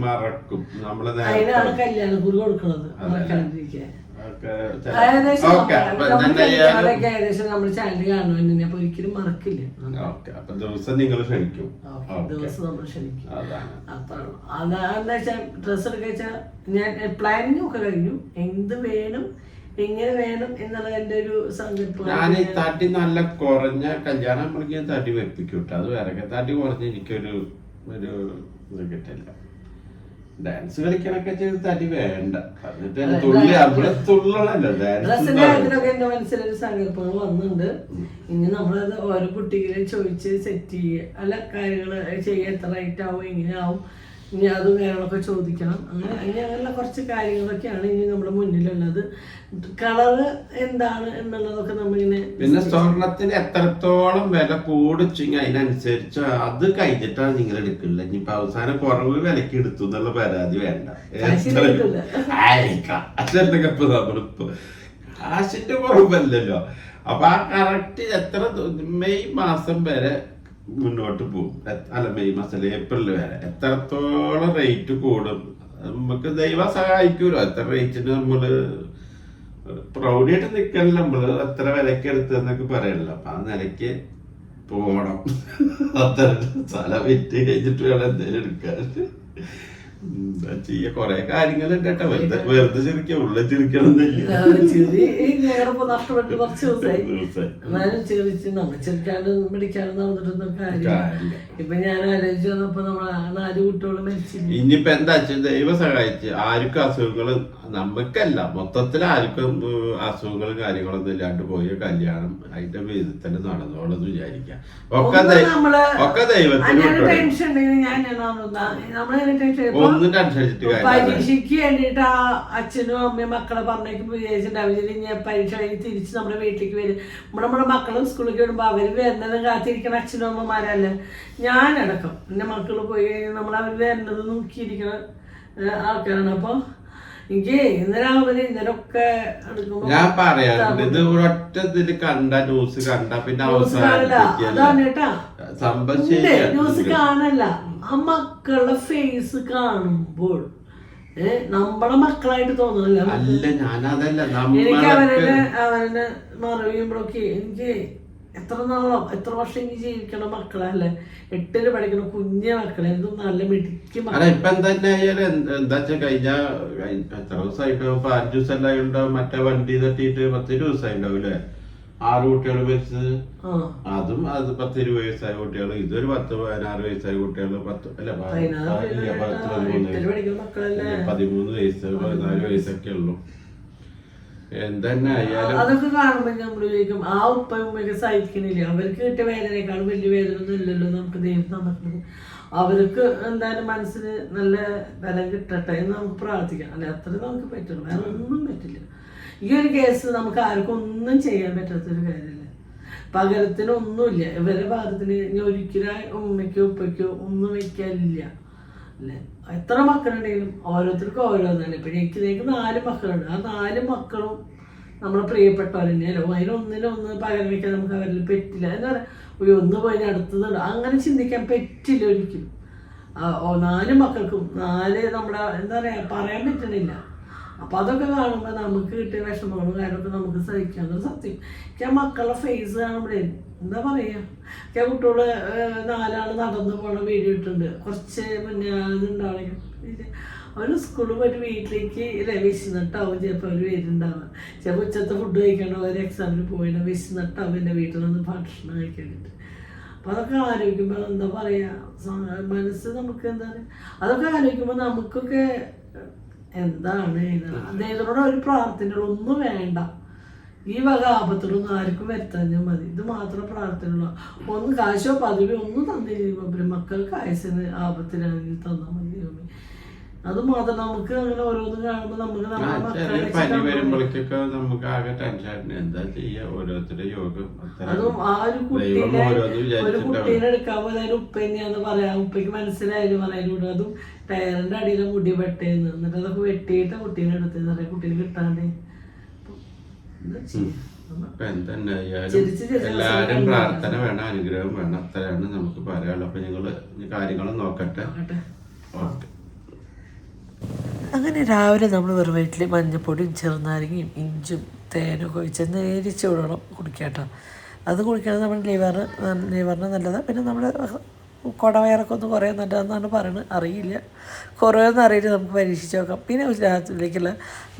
മറക്കും നമ്മള് കല്യാണക്കുറി കൊടുക്കണത്. ഏകദേശം നമ്മൾ ചാനൽ കാണുന്നുണ്ട്. അപ്പൊ ഒരിക്കലും മറക്കില്ല. അപ്പൊ ദിവസം നിങ്ങൾ ക്ഷണിക്കും. ദിവസം നമ്മൾ ക്ഷണിക്കും. അതാണ് അതെന്താ വെച്ചാൽ ഡ്രസ്സ് എടുക്കുക വെച്ചാൽ ഞാൻ പ്ലാനിങ് ഒക്കെ കഴിഞ്ഞു. എന്ത് വേണം എങ്ങനെ വേണം എന്നുള്ള എന്റെ ഒരു സങ്കല്പം. ഞാൻ ഈ തടി നല്ല കുറഞ്ഞ കല്യാണം നമ്മൾക്ക് തടി വെപ്പിക്കൂട്ടോ. അത് വേറെ തടി കുറഞ്ഞ എനിക്കൊരു ഇത് കിട്ടില്ല. ഡാൻസ് കളിക്കണൊക്കെ ചെയ്ത് തടി വേണ്ട. ഡ്രസ്സിന്റെ കാര്യത്തിലൊക്കെ എന്റെ മനസ്സിലൊരു സങ്കല്പങ്ങൾ വന്നിട്ടുണ്ട്. ഇനി നമ്മളത് ഓരോ കുട്ടികളെ ചോദിച്ച് സെറ്റ് ചെയ്യുക. അല്ല കാര്യങ്ങള് ചെയ്യാൻ എത്ര റേറ്റ് ആവും, എങ്ങനെ ആവും, ഇനി അതും കാര്യങ്ങളൊക്കെ ചോദിക്കണം. അങ്ങനെയുള്ള കുറച്ച് കാര്യങ്ങളൊക്കെയാണ് ഇനി നമ്മുടെ മുന്നിലുള്ളത്. കളറ് എന്താണ് എന്നുള്ളതൊക്കെ നമ്മളിങ്ങനെ പിന്നെ സ്വർണത്തിന് എത്രത്തോളം വില കൂടിച്ചെങ്കിൽ അതിനനുസരിച്ച് അത് കഴിഞ്ഞിട്ടാണ് നിങ്ങൾ എടുക്കില്ല. ഇനിയിപ്പൊ അവസാനം കുറവ് വിലക്ക് എടുത്തു എന്നുള്ള പരാതി വേണ്ട. കാശിന്റെ കുറവല്ലല്ലോ. അപ്പൊ ആ കറക്റ്റ് എത്ര മെയ് മാസം വരെ മുന്നോട്ട് പോകും. അല്ല മെയ് മാസം ഏപ്രിൽ വരെ എത്രത്തോളം റേറ്റ് കൂടും നമുക്ക് ദൈവം സഹായിക്കൂലോ. എത്ര റേറ്റിന് നമ്മള് പ്രൗഢിയായിട്ട് നിൽക്കണില്ല. നമ്മള് എത്ര വിലക്ക് എടുത്തെന്നൊക്കെ പറയണല്ലോ. അപ്പൊ ആ നിലയ്ക്ക് പോണം. അത്ര സ്ഥലം വിറ്റ് കഴിഞ്ഞിട്ട് വേണം എന്തേലും എടുക്കാൻ. എന്താ ചെയ്യ, കൊറേ കാര്യങ്ങളുണ്ട് കേട്ടോ. വെറുതെ ചിരിക്കാം, ഉള്ള ചിരിക്കണമെന്നില്ല. നഷ്ടപ്പെട്ട് കുറച്ച് ദിവസമായി. എന്നാലും ചിരിച്ച് നമ്മൾ ചിരിക്കാണ്ട് പിടിക്കാണ്ട് നടന്നിട്ടൊന്നും കാര്യമില്ല. ഇപ്പൊ ഞാൻ ആലോചിച്ച് വന്നപ്പോ നമ്മളെ 4 കുട്ടികളും മരിച്ചില്ല. ഇനിയിപ്പോ എന്താ ദൈവം സഹായിച്ച് ആർക്കും അസുഖങ്ങളും നമുക്കല്ല മൊത്തത്തിൽ ആർക്കും അസുഖങ്ങളും കാര്യങ്ങളൊന്നും ഇല്ലാണ്ട് പോയ കല്യാണം അതിന്റെ വിധത്തിൽ നടന്നോളെന്ന് വിചാരിക്കാം. ഒക്കെ ദൈവത്തിന് ഒന്നും ടെൻഷൻ അടിച്ചിട്ട് പരീക്ഷയ്ക്ക് വേണ്ടിട്ട് ആ അച്ഛനും അമ്മയും മക്കളെ പറഞ്ഞേക്ക് വിചാരിച്ചിട്ടുണ്ടാവില്ല. പരീക്ഷ കഴിഞ്ഞ് തിരിച്ച് നമ്മുടെ വീട്ടിലേക്ക് വരും. നമ്മുടെ മക്കളും സ്കൂളിലേക്ക് വിടുമ്പോ അവര് വരുന്നത് കാത്തിരിക്കണ അച്ഛനും അമ്മമാരല്ലേ. ഞാനടക്കം എന്റെ മക്കള് പോയി കഴിഞ്ഞാൽ നമ്മൾ അവർ വരുന്നത് നോക്കിയിരിക്കണ ആൾക്കാരാണ്. അപ്പൊ എനിക്ക് ഇന്നലൊക്കെ ഞാൻ പറയാറുണ്ട്, ഇത് ഒരൊറ്റ ഇതില് കണ്ട ന്യൂസ് കണ്ട പിന്നെ അതാണ് കേട്ടാ ന്യൂസ് കാണല്ല. ആ മക്കളുടെ ഫേസ് കാണുമ്പോൾ നമ്മുടെ മക്കളായിട്ട് തോന്നുന്നില്ല. എനിക്ക് അവരെ മറവിയുമ്പോഴൊക്കെ എനിക്ക് എത്ര നാളോ എത്ര വർഷം എനിക്ക് ജീവിക്കണ മക്കളല്ലേ, 8ല് പഠിക്കണ കുഞ്ഞ മക്കളെ, എന്തും നല്ല മിടിക്ക് മക്കളെ. ഇപ്പൊ എന്താ കഴിഞ്ഞ എത്ര ദിവസമായിട്ടോ 5 ദിവസമല്ലായി ഉണ്ടാവും. മറ്റേ വണ്ടി തട്ടിയിട്ട് 10 ദിവസമായി ഉണ്ടാവൂലേ 6 കുട്ടികൾ മരിച്ചത്. അതും 10-20 വയസ്സായ കുട്ടികൾ. ഇതൊരു 10-16 വയസ്സായ കുട്ടികൾ. 13 വയസ്സ് 14 വയസ്സൊക്കെ ഉള്ളു. എന്തെന്നെ ആയാലും അതൊക്കെ കാണുമ്പോ നമ്മൾ വിചാരിക്കും ആ ഉപ്പ ഉമ്മയൊക്കെ സഹിക്കണില്ല. അവർക്ക് കിട്ടിയ വേദനയെക്കാളും വലിയ വേദന ഒന്നും ഇല്ലല്ലോ നമുക്ക് ദൈവം തന്നിട്ടുണ്ട്. അവർക്ക് എന്തായാലും മനസ്സിന് നല്ല ബലം കിട്ടട്ടെ എന്ന് നമുക്ക് പ്രാർത്ഥിക്കാം. അല്ലെ അത്ര നമുക്ക് പറ്റുള്ളൂ, വേറെ ഒന്നും പറ്റില്ല. ഈ ഒരു കേസ് നമുക്ക് ആർക്കും ഒന്നും ചെയ്യാൻ പറ്റാത്തൊരു കാര്യമല്ല. പകരത്തിനൊന്നുമില്ല. ഇവരുടെ ഭാഗത്തിന് ഇനി ഒരിക്കലും ഉമ്മയ്ക്കോ ഉപ്പയ്ക്കോ ഒന്നും വെക്കാനില്ല. അല്ലേ? എത്ര മക്കളുണ്ടെങ്കിലും ഓരോരുത്തർക്കും ഓരോന്നാണ്. ഇപ്പം എനിക്ക് 4 മക്കളുണ്ട്. ആ 4 മക്കളും നമ്മളെ പ്രിയപ്പെട്ടവർ തന്നെയല്ലോ. അതിനൊന്നിനൊന്ന് പകരം വയ്ക്കാൻ നമുക്ക് അവരിൽ പറ്റില്ല. എന്താ പറയുക, ഒന്ന് പോയി അടുത്തതുണ്ട് അങ്ങനെ ചിന്തിക്കാൻ പറ്റില്ല ഒരിക്കലും. 4 മക്കൾക്കും 4 നമ്മുടെ എന്താ പറയുക പറയാൻ പറ്റണില്ല. അപ്പം അതൊക്കെ കാണുമ്പോൾ നമുക്ക് കിട്ടിയ വിഷമങ്ങളും കാര്യമൊക്കെ നമുക്ക് സഹിക്കാവുന്ന സത്യം. ആ മക്കളുടെ ഫേസ് കാണുമ്പോഴേ എന്താ പറയുക, കുട്ടികൾ 4 നടന്നു പോണ വീഡിയോ ഇട്ടുണ്ട് കുറച്ച് മുന്നേ. അതുണ്ടാവണമെങ്കിൽ അവർ സ്കൂളിൽ പോയിട്ട് വീട്ടിലേക്ക് വിശന്നിട്ടാവും ചിലപ്പോൾ അവർ വരുന്നുണ്ടാവുക. ചിലപ്പോൾ ഉച്ചത്തെ ഫുഡ് കഴിക്കണം, ഒരു എക്സാമിന് പോയിട്ട് വിശന്നിട്ടാവും എൻ്റെ വീട്ടിൽ നിന്ന് ഭക്ഷണം കഴിക്കാനായിട്ട്. അപ്പം അതൊക്കെ ആലോചിക്കുമ്പോൾ എന്താ പറയുക, മനസ്സ് നമുക്ക് എന്താ പറയുക, അതൊക്കെ ആലോചിക്കുമ്പോൾ നമുക്കൊക്കെ എന്താണ് ദൈവത്തിനോട് ഒരു പ്രാർത്ഥനകൾ ഒന്നും വേണ്ട. ഈ വക ആപത്തിലൊന്നും ആർക്കും വരുത്താഞ്ഞാൽ മതി. ഇത് മാത്രം പ്രാർത്ഥനയുള്ള ഒന്ന് കാശോ പദവിയോ ഒന്നും തന്നില്ല. മക്കൾക്ക് ആയുസിന് ആപത്തിലാണെങ്കിൽ തന്നാൽ മതി. അത് മാത്രം നമുക്ക് അങ്ങനെ ഓരോന്നും കാണുമ്പോൾ നമുക്ക് പനി വരുമ്പോഴേക്കൊക്കെ നമുക്ക് ആകെ ടെൻഷൻ. എന്താ ചെയ്യാ, ഓരോരുത്തരുടെ യോഗം. അതും ആ ഒരു കുട്ടീനെ എടുക്കാൻ പോയത് അതിന് ഉപ്പ തന്നെയാന്ന് പറയാം. ഉപ്പയ്ക്ക് മനസ്സിലായാലും പറയാനും. അതും ടയറിന്റെ അടിയിലെ മുടി വെട്ടേന്ന്. എന്നിട്ട് അതൊക്കെ വെട്ടിയിട്ട് കുട്ടീനെ എടുത്തെന്ന് പറയാം. കുട്ടീനെ കിട്ടാണ്ടേ എല്ലാരും പ്രാർത്ഥന വേണം, അനുഗ്രഹം വേണം. അത്രയാണ് നമുക്ക് പറയാനുള്ളത്. അപ്പൊ ഞങ്ങള് കാര്യങ്ങൾ നോക്കട്ടെ. ഓക്കെ. അങ്ങനെ രാവിലെ നമ്മൾ വെറും വയറ്റിൽ മഞ്ഞപ്പൊടിയും ചെറുനാരങ്ങയും ഇഞ്ചും തേനൊക്കെ ഒഴിച്ച് നേരിച്ച് വിടണം കുടിക്കാട്ടോ. അത് കുടിക്കണത് നമ്മുടെ ലിവറിന് നല്ലതാണ്. പിന്നെ നമ്മുടെ കുടവയറൊക്കെ ഒന്ന് കുറേ നല്ലതെന്നാണ് പറയുന്നത്. അറിയില്ല, കുറേയൊന്നും അറിയില്ല. നമുക്ക് പരീക്ഷിച്ച് നോക്കാം. പിന്നെ രാത്രിയിലേക്കുള്ള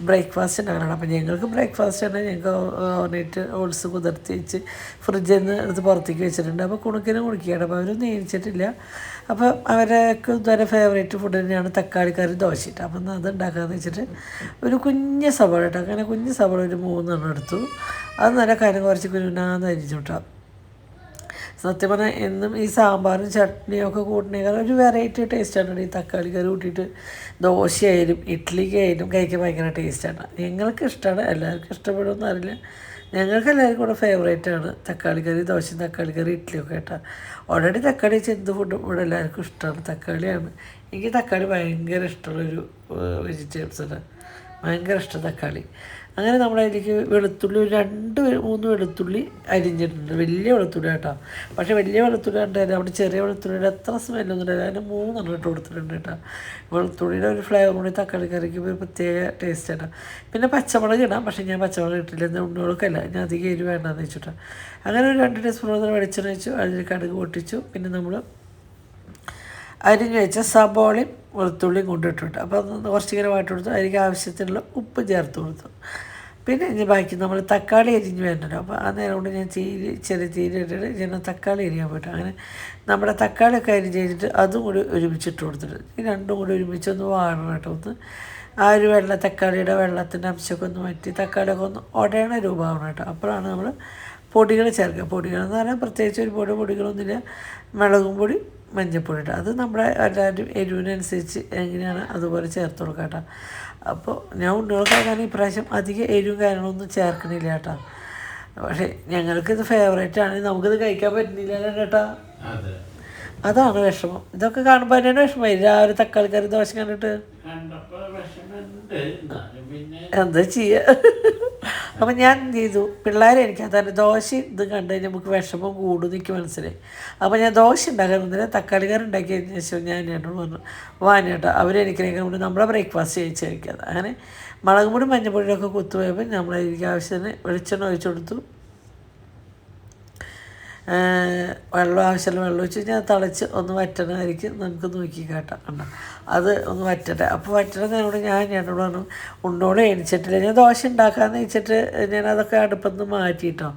ബ്രേക്ക്ഫാസ്റ്റ് ഉണ്ടാകണം. അപ്പം ഞങ്ങൾക്ക് ബ്രേക്ക്ഫാസ്റ്റ് ആണ്. ഞങ്ങൾക്ക് ഓർണേറ്റ് ഓട്സ് കുതിർത്തി വെച്ച് ഫ്രിഡ്ജിൽ നിന്ന് എടുത്ത് പുറത്തേക്ക് വെച്ചിട്ടുണ്ട്. അപ്പോൾ കുണുക്കിനും കുടിക്കുകയാണ്. അപ്പോൾ അവരൊന്നും ഏൽച്ചിട്ടില്ല. അപ്പോൾ അവരൊക്കെ ഇതുവരെ ഫേവറേറ്റ് ഫുഡ് തന്നെയാണ് തക്കാളിക്കറി ദോശയിട്ട്. അപ്പം അത് ഉണ്ടാക്കാമെന്ന് വെച്ചിട്ട് ഒരു കുഞ്ഞ് സവാള ഇട്ട്, അങ്ങനെ കുഞ്ഞ് സവാള ഒരു 3 എടുത്തു. അത് നല്ല കാര്യം കുറച്ച് കുരുനാന്ന് അരിഞ്ഞു വിട്ടാം. സത്യം പറഞ്ഞാൽ എന്നും ഈ സാമ്പാറും ചട്നിയും ഒക്കെ കൂട്ടണേക്കാൾ ഒരു വെറൈറ്റി ടേസ്റ്റാണ് ഈ തക്കാളി കറി കൂട്ടിയിട്ട് ദോശയായാലും ഇഡ്ഡലിക്കായാലും കഴിക്കാൻ ഭയങ്കര ടേസ്റ്റാണ്. ഞങ്ങൾക്ക് ഇഷ്ടമാണ്, എല്ലാവർക്കും ഇഷ്ടപ്പെടുമെന്ന് അറിയില്ല. ഞങ്ങൾക്ക് എല്ലാവർക്കും കൂടെ ഫേവറേറ്റാണ് തക്കാളി കറി ദോശയും തക്കാളി കറി ഇഡ്ഡലിയൊക്കെ കേട്ടോ. ഓൾറെഡി തക്കാളി വെച്ച് എന്ത് ഫുഡും ഇവിടെ എല്ലാവർക്കും ഇഷ്ടമാണ്. തക്കാളിയാണ് എനിക്ക് തക്കാളി ഭയങ്കര ഇഷ്ടമുള്ളൊരു വെജിറ്റബിൾസാണ്. ഭയങ്കര ഇഷ്ടം തക്കാളി. അങ്ങനെ നമ്മളതിലേക്ക് വെളുത്തുള്ളി ഒരു 2-3 വെളുത്തുള്ളി അരിഞ്ഞിട്ടുണ്ട്. വലിയ വെളുത്തുള്ളി കേട്ടോ. പക്ഷേ വലിയ വെളുത്തുള്ളി ഉണ്ടായാലും അവിടെ ചെറിയ വെളുത്തുള്ളിയുടെ അത്ര സ്മെല്ലൊന്നും ഉണ്ടായില്ല. അതിന് 3 ഇട്ട് കൊടുത്തിട്ടുണ്ട് കേട്ടോ. വെളുത്തുള്ളിയുടെ ഒരു ഫ്ലേവർ കൂടി തക്കാളി കറിക്ക് ഒരു പ്രത്യേക ടേസ്റ്റാണ്. പിന്നെ പച്ചമുളക് ഇടാം, പക്ഷേ ഞാൻ പച്ചമുളക് ഇട്ടില്ല. എന്നാൽ ഉണ്ണികൾക്കല്ല, ഞാൻ അധികം എരിവ് വേണ്ടെന്ന് വെച്ചിട്ടാണ്. അങ്ങനെ ഒരു 2 ടീസ്പൂൺ വെളിച്ചെണ്ണ വെച്ചു. അതിൽ കടുക് പൊട്ടിച്ചു. പിന്നെ നമ്മൾ അരിഞ്ഞ് വെച്ച സബോളയും വെളുത്തുള്ളിയും കൊണ്ടിട്ടുണ്ട്. അപ്പോൾ അതൊന്ന് കുറച്ചിങ്ങനെ വാട്ടി കൊടുത്തു. അതിലേക്ക് ആവശ്യത്തിനുള്ള ഉപ്പ് ചേർത്ത് കൊടുത്തു. പിന്നെ ഇനി ബാക്കി നമ്മൾ തക്കാളി അരിഞ്ഞ് വേണ്ടല്ലോ. അപ്പോൾ ആ നേരം കൊണ്ട് ഞാൻ ചെറിയ തീരെ ഇട്ടിട്ട് ഞാൻ തക്കാളി അരിയാൻ പറ്റും. അങ്ങനെ നമ്മുടെ തക്കാളിയൊക്കെ അരിഞ്ഞ് കഴിഞ്ഞിട്ട് അതും കൂടി ഒരുമിച്ചിട്ട് കൊടുത്തിട്ട് ഈ രണ്ടും കൂടി ഒരുമിച്ചൊന്ന് വാടണം കേട്ടോ. ഒന്ന് ആ ഒരു തക്കാളിയുടെ വെള്ളത്തിൻ്റെ അംശമൊക്കെ ഒന്ന് മാറ്റി തക്കാളിയൊക്കെ ഒന്ന് ഉടയണ രൂപമാവണം കേട്ടോ. അപ്പോഴാണ് നമ്മൾ പൊടികൾ ചേർക്കുക. പൊടികളെന്ന് പറഞ്ഞാൽ പ്രത്യേകിച്ച് ഒരു പൊടികളൊന്നുമില്ല. മുളകും പൊടി, മഞ്ഞൾപ്പൊടി ഇട്ട് അത് നമ്മുടെ എല്ലാവരും എരിവിനനുസരിച്ച് എങ്ങനെയാണ് അതുപോലെ ചേർത്ത് കൊടുക്കാം കേട്ടോ. അപ്പോൾ ഞാൻ ഉണ്ണികൾക്കാകാൻ ഇപ്രാവശ്യം അധികം എരിവും കാര്യങ്ങളൊന്നും ചേർക്കണില്ല കേട്ടോ. പക്ഷേ ഞങ്ങൾക്കിത് ഫേവറേറ്റ് ആണ്. നമുക്കിത് കഴിക്കാൻ പറ്റുന്നില്ലല്ലോ കേട്ടോ. അതാണ് വിഷമം. ഇതൊക്കെ കാണുമ്പോൾ തന്നെയാണ് വിഷമമായി. രാവിലെ തക്കാളി കറി ദോശ കണ്ടിട്ട് എന്താ ചെയ്യുക. അപ്പം ഞാൻ എന്ത് ചെയ്തു, പിള്ളേരെ എനിക്ക് അതാണ് ദോശ ഇത് കണ്ട് കഴിഞ്ഞാൽ നമുക്ക് വിഷമം കൂടും എനിക്ക് മനസ്സിലായി. അപ്പോൾ ഞാൻ ദോശ ഉണ്ടാക്കാറുന്നില്ല, തക്കാളി കറി ഉണ്ടാക്കിയതിന് ശേഷം ഞാൻ എന്നോട് പറഞ്ഞു വാനേട്ടാ അവരെനിക്ക് മുന്നേ നമ്മളെ ബ്രേക്ക്ഫാസ്റ്റ് കഴിച്ചിരിക്കാതെ. അങ്ങനെ മുളക് പൊടി മഞ്ഞപ്പൊടിയൊക്കെ കുത്തുപോയപ്പോൾ നമ്മളതിലേക്ക് ആവശ്യത്തിന് വെളിച്ചെണ്ണ ഒഴിച്ചു കൊടുത്തു. വെള്ളം ആവശ്യമുള്ള വെള്ളം ഒഴിച്ച് ഞാൻ തിളച്ച് ഒന്ന് വറ്റണമായിരിക്കും. നമുക്ക് നോക്കി കേട്ടോ കണ്ടോ, അത് ഒന്ന് വറ്റട്ടെ. അപ്പോൾ വറ്റണതിനോട് ഞാൻ എന്നോട് പറഞ്ഞു ഉണ്ണോട് എണിച്ചിട്ടില്ല, ഞാൻ ദോശ ഉണ്ടാക്കാമെന്ന് വെച്ചിട്ട് ഞാനതൊക്കെ അടുപ്പിൽ നിന്ന് മാറ്റിയിട്ടോ.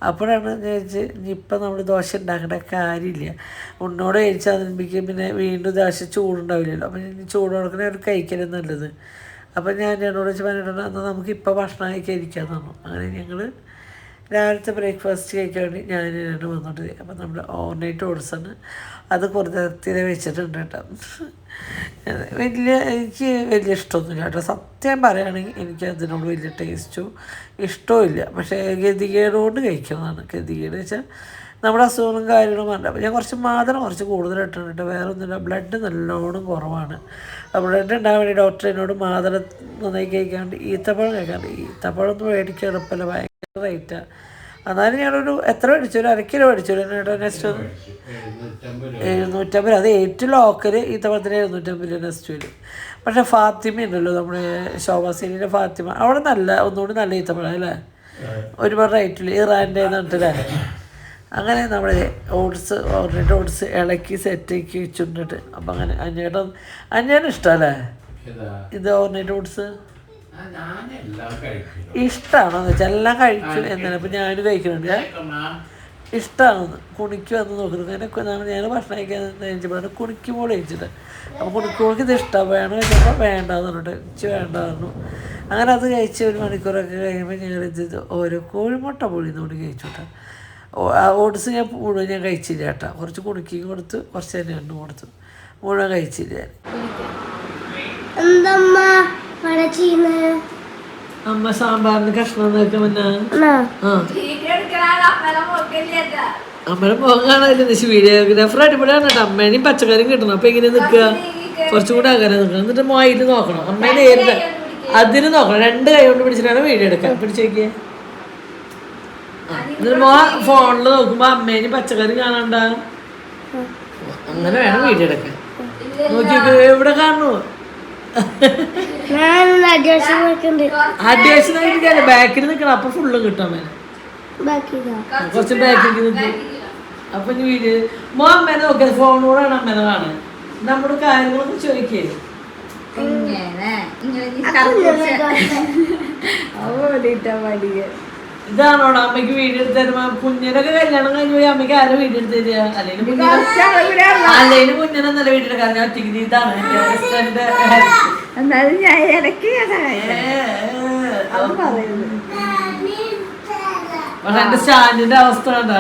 അപ്പോഴാണ് ഞാൻ വെച്ച് ഇപ്പം നമ്മൾ ദോശ ഉണ്ടാക്കേണ്ട കാര്യമില്ല, ഉണ്ണോട് എണിച്ചാൽ അതിനുമ്പിക്കും പിന്നെ വീണ്ടും ദോശ ചൂടുണ്ടാവില്ലല്ലോ. അപ്പം ഞാൻ ചൂട് കൊടുക്കണ ഒരു കഴിക്കലും നല്ലത്. അപ്പം ഞാൻ എന്നോട് വെച്ച് പറഞ്ഞിട്ടുണ്ട് എന്നാൽ നമുക്കിപ്പോൾ ഭക്ഷണം കഴിക്കാൻ ഇരിക്കാമെന്ന് പറഞ്ഞു. അങ്ങനെ ഞങ്ങൾ രാവിലത്തെ ബ്രേക്ക്ഫാസ്റ്റ് കഴിക്കാൻ വേണ്ടി ഞാൻ വന്നിട്ട് അപ്പം നമ്മൾ ഓവർനൈറ്റ് ഓട്സാണ്. അത് കുറച്ച് വെച്ചിട്ടുണ്ട് കേട്ടോ. എനിക്ക് വലിയ ഇഷ്ടമൊന്നുമില്ല കേട്ടോ. സത്യം പറയുകയാണെങ്കിൽ എനിക്ക് അതിനോട് വലിയ ടേസ്റ്റോ ഇഷ്ടവും ഇല്ല. പക്ഷേ ഗതികേടോട് കഴിക്കുന്നതാണ്. ഗതികേട് വെച്ചാൽ നമ്മുടെ അസുഖങ്ങളും കാര്യങ്ങളും വേണ്ട. അപ്പോൾ ഞാൻ കുറച്ച് മാതളം കുറച്ച് കൂടുതൽ ഇട്ടിട്ടുണ്ട്, വേറെ ഒന്നുമില്ല. ബ്ലഡ് നല്ലോണം കുറവാണ്. ബ്ലഡ് ഉണ്ടാകാൻ വേണ്ടി ഡോക്ടർ എന്നോട് മാതളം നന്നായി കഴിക്കാണ്ട് ഈത്തപ്പഴം കഴിക്കാണ്ട്. ഈത്തപ്പഴം ഒന്നും മേടിക്കാൻ എളുപ്പമല്ല, ഭയങ്കര റേറ്റാണ്. എന്നാലും ഞാനൊരു എത്ര മേടിച്ചു, ഒരു 1 കിലോ മേടിച്ചു. നെക്സ്റ്റ് 750. അത് ഏറ്റവും ലോക്കൽ ഈത്തപ്പഴത്തിന് 750 നെക്സ്റ്റ് വരും. പക്ഷേ ഫാത്തിമ ഉണ്ടല്ലോ, നമ്മുടെ ശോഭാസീനിൻ്റെ ഫാത്തിമ, അവിടെ ഒന്നുകൂടി നല്ല ഈത്തപ്പഴം അല്ലേ, ഒരുപാട് റേറ്റില്ല, ഇറാൻ്റെ എന്നിട്ടല്ലേ. അങ്ങനെ നമ്മുടെ ഓട്സ് ഇളക്കി സെറ്റാക്കി വെച്ചിട്ടുണ്ട്. അപ്പം അങ്ങനെ അഞ്ഞേട്ടൻ ഇഷ്ടമല്ലേ ഇത് ഓവർനൈറ്റ് ഓട്സ്? ഇഷ്ടമാണോന്ന് വെച്ചാൽ എല്ലാം കഴിക്കും എന്നാണ്. ഇപ്പം ഞാനും കഴിക്കുന്നുണ്ട്, ഇഷ്ടമാണെന്ന്. കുണിക്ക് വന്ന് നോക്കുന്നത് അങ്ങനെ ഞാൻ ഭക്ഷണം കഴിക്കാൻ കഴിച്ചപ്പോഴാണ് കുണിക്കുമ്പോൾ കഴിച്ചിട്ട്. അപ്പോൾ കുണിക്കുമ്പോൾക്ക് ഇത് ഇഷ്ടമാണ്, വേണം കഴിച്ചപ്പോൾ വേണ്ടാന്ന് പറഞ്ഞിട്ട് വേണ്ട പറഞ്ഞു. അങ്ങനെ അത് കഴിച്ച് 1 മണിക്കൂറൊക്കെ കഴിയുമ്പോൾ ഞങ്ങളിത് ഓരോ കോഴിമുട്ട പൊഴിയുന്നോണ്ട് കഴിച്ചോട്ടെ. ഓട്സ് ഞാൻ മുഴുവൻ ഞാൻ കഴിച്ചില്ല കേട്ടോ, കുറച്ച് കുണിക്കും കൊടുത്ത് കുറച്ച് തന്നെ എണ്ണ കൊടുത്തു, മുഴുവൻ കഴിച്ചില്ല ഞാൻ. അമ്മ സാമ്പാറിന് കഷ്ണം നോക്കുമെന്നാ അമ്മയുടെ മുഖം കാണാനില്ല. വീഡിയോഗ്രാഫർ അടിപൊളിയാണ് കേട്ടോ. അമ്മേനെയും പച്ചക്കറിയും കിട്ടണം. അപ്പം എങ്ങനെ നിൽക്കുക, കുറച്ചും കൂടെ അകലെ നിൽക്കണം. എന്നിട്ട് മോയിൽ നോക്കണം, അമ്മേനെ നേരിട്ട് അതിന് നോക്കണം. 2 കൈ കൊണ്ട് പിടിച്ചിട്ടാണ് വീഡിയോ എടുക്കുക. പിടിച്ച് നോക്കിയേ. എന്നിട്ട് മോ ഫോണിൽ നോക്കുമ്പോൾ അമ്മേനെയും പച്ചക്കറിയും കാണണ്ട, അങ്ങനെ വേണം വീഡിയോ എടുക്കാൻ. നോക്കിയൊക്കെ എവിടെ കാണുന്നു അടിവശം ബാക്കിൽ നിൽക്കണം. അപ്പൊ ഫുള്ള് കിട്ടും അമ്മേനെ, കുറച്ച് ബാക്കിലേക്ക് നിൽക്കും. അപ്പൊ ഇനി വീഡിയോ മോ അമ്മേനെ നോക്കിയത് ഫോണിലൂടെയാണ് അമ്മേനെ കാണാൻ. നമ്മുടെ കാര്യങ്ങളൊക്കെ ചോദിക്കേ. ഇതാണോടാ അമ്മയ്ക്ക് വീഡിയോ എടുത്ത് തരുമ്പോ? കുഞ്ഞിനൊക്കെ കല്യാണം കഴിഞ്ഞ് പോയി അമ്മയ്ക്ക് ആരും വീഡിയോ എടുത്ത് തരിക? അല്ലെങ്കിൽ കുഞ്ഞിനൊന്നല്ല വീഡിയോ എടുക്കാൻ, ഞാൻ ഒറ്റയ്ക്ക്. ഇതാണ് എന്റെ പക്ഷെ എന്റെ സ്റ്റാൻഡിന്റെ അവസ്ഥ കണ്ടാ,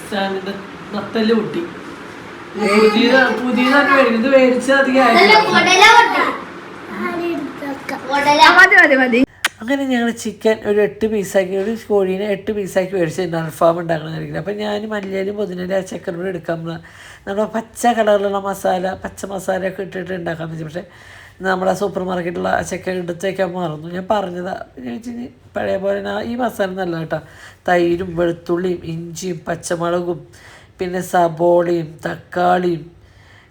സ്റ്റാൻഡിന്റെ നട്ടല് പൊട്ടി. പുതിയതായിട്ട് മേടിക്കും, ഇത് മേടിച്ച് അധികം. അങ്ങനെ ഞങ്ങൾ ചിക്കൻ ഒരു 8 പീസാക്കി, ഒരു കോഴീനെ 8 പീസാക്കി മേടിച്ചിട്ടുണ്ട് അൽഫാം ഉണ്ടാക്കണമെന്നിരിക്കുന്നത്. അപ്പം ഞാൻ മല്ലിയിലും പുതിനയിലും ആ ചിക്കനോട് എടുക്കാൻ നമ്മുടെ പച്ച കളറിലുള്ള മസാല, പച്ച മസാലയൊക്കെ ഇട്ടിട്ട് ഉണ്ടാക്കാമെന്ന് വെച്ചു. പക്ഷേ നമ്മുടെ സൂപ്പർ മാർക്കറ്റിലുള്ള ആ ചിക്കൻ എടുത്തേക്കാൻ മറന്നു. ഞാൻ പറഞ്ഞതാണ്, ഞാൻ വെച്ച് പഴയ പോലെ ഈ മസാല നല്ല കേട്ടോ. തൈരും വെളുത്തുള്ളിയും ഇഞ്ചിയും പച്ചമുളകും പിന്നെ സബോളയും തക്കാളിയും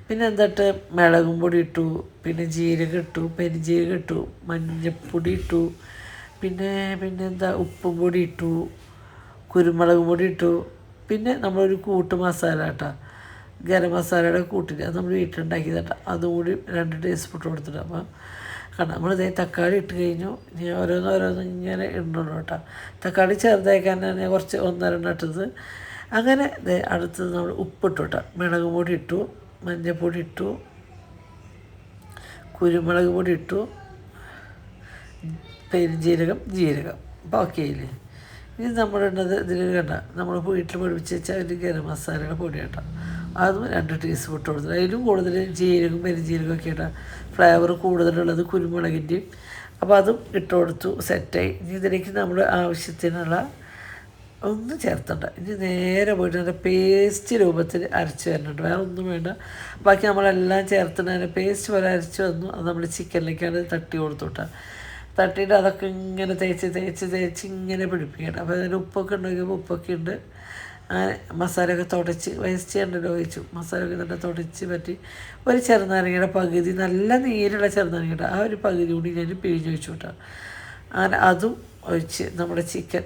പിന്നെ എന്നിട്ട് മുളകും പൊടി ഇട്ടു, പിന്നെ ജീരകം ഇട്ടു, പെരുംജീരകം ഇട്ടു, മഞ്ഞൾപ്പൊടി ഇട്ടു, പിന്നെ ഉപ്പും പൊടി ഇട്ടു, കുരുമുളക് പൊടി ഇട്ടു. പിന്നെ നമ്മളൊരു കൂട്ട് മസാല കേട്ടോ, ഗരം മസാലയുടെ കൂട്ടില്ല, അത് നമ്മൾ വീട്ടിലുണ്ടാക്കിയത് കേട്ടോ. അതുകൂടി 2 ടീസ്പൂൺ കൊടുത്തിട്ട്. അപ്പോൾ കാരണം നമ്മളിതേ തക്കാളി ഇട്ട് കഴിഞ്ഞു. ഞാൻ ഓരോന്ന് ഇങ്ങനെ ഇടണുള്ളൂ കേട്ടോ. തക്കാളി ചെറുതായിക്കാനാണ് ഞാൻ കുറച്ച് 1-2 ഇട്ടത്. അങ്ങനെ അടുത്തത് നമ്മൾ ഉപ്പിട്ടു കേട്ടോ, മുളക് പൊടി ഇട്ടു, മഞ്ഞൾപ്പൊടി ഇട്ടു, കുരുമുളക് പൊടി ഇട്ടു, പെരുംജീരകം, ജീരകം. അപ്പോൾ ഓക്കെ ആയില്ലേ? ഇനി നമ്മളിടുന്നത് ഇതിൽ കണ്ട നമ്മൾ വീട്ടിൽ പൊടിപ്പിച്ച് വെച്ചാൽ ഒരു ഗരം മസാലയുടെ പൊടി കേട്ടോ, അതും 2 ടീസ്പൂൺ ഇട്ട് കൊടുത്തത്. അതിലും കൂടുതൽ ജീരകം പെരുംജീരകം ഒക്കെ ഇട്ടാൽ ഫ്ലേവർ കൂടുതലുള്ളത് കുരുമുളകിൻ്റെയും. അപ്പോൾ അതും ഇട്ട് കൊടുത്തു, സെറ്റായി. ഇനി ഇതിലേക്ക് നമ്മൾ ആവശ്യത്തിനുള്ള ഒന്നും ചേർത്തണ്ട. ഇനി നേരെ പോയിട്ട് നല്ല പേസ്റ്റ് രൂപത്തിൽ അരച്ച് വരുന്നുണ്ട്, വേറെ ഒന്നും വേണ്ട. ബാക്കി നമ്മളെല്ലാം ചേർത്തിട്ട് പേസ്റ്റ് പോലെ അരച്ച് വന്നു. അത് നമ്മൾ ചിക്കനിലേക്കാണ് തട്ടി കൊടുത്തുവിട്ടാൽ തട്ടിയിട്ട് അതൊക്കെ ഇങ്ങനെ തേച്ച് ഇങ്ങനെ പിടിപ്പിക്കണം. അപ്പോൾ അതിന് ഉപ്പൊക്കെ ഉണ്ടെങ്കിൽ ഉപ്പൊക്കെ ഉണ്ട്. അങ്ങനെ മസാലയൊക്കെ തുടച്ച് വേസ്റ്റ് ചെയ്യേണ്ടല്ലോ ഒഴിച്ചു. മസാലയൊക്കെ തന്നെ തുടച്ച് പറ്റി ഒരു ചെറുനാരങ്ങയുടെ പകുതി, നല്ല നീരുള്ള ചെറുനാരങ്ങയുടെ ആ ഒരു പകുതി കൂടി ഞാൻ പിഴിഞ്ഞൊഴിച്ചു വിട്ടാൽ അങ്ങനെ അതും ഒഴിച്ച് നമ്മുടെ ചിക്കൻ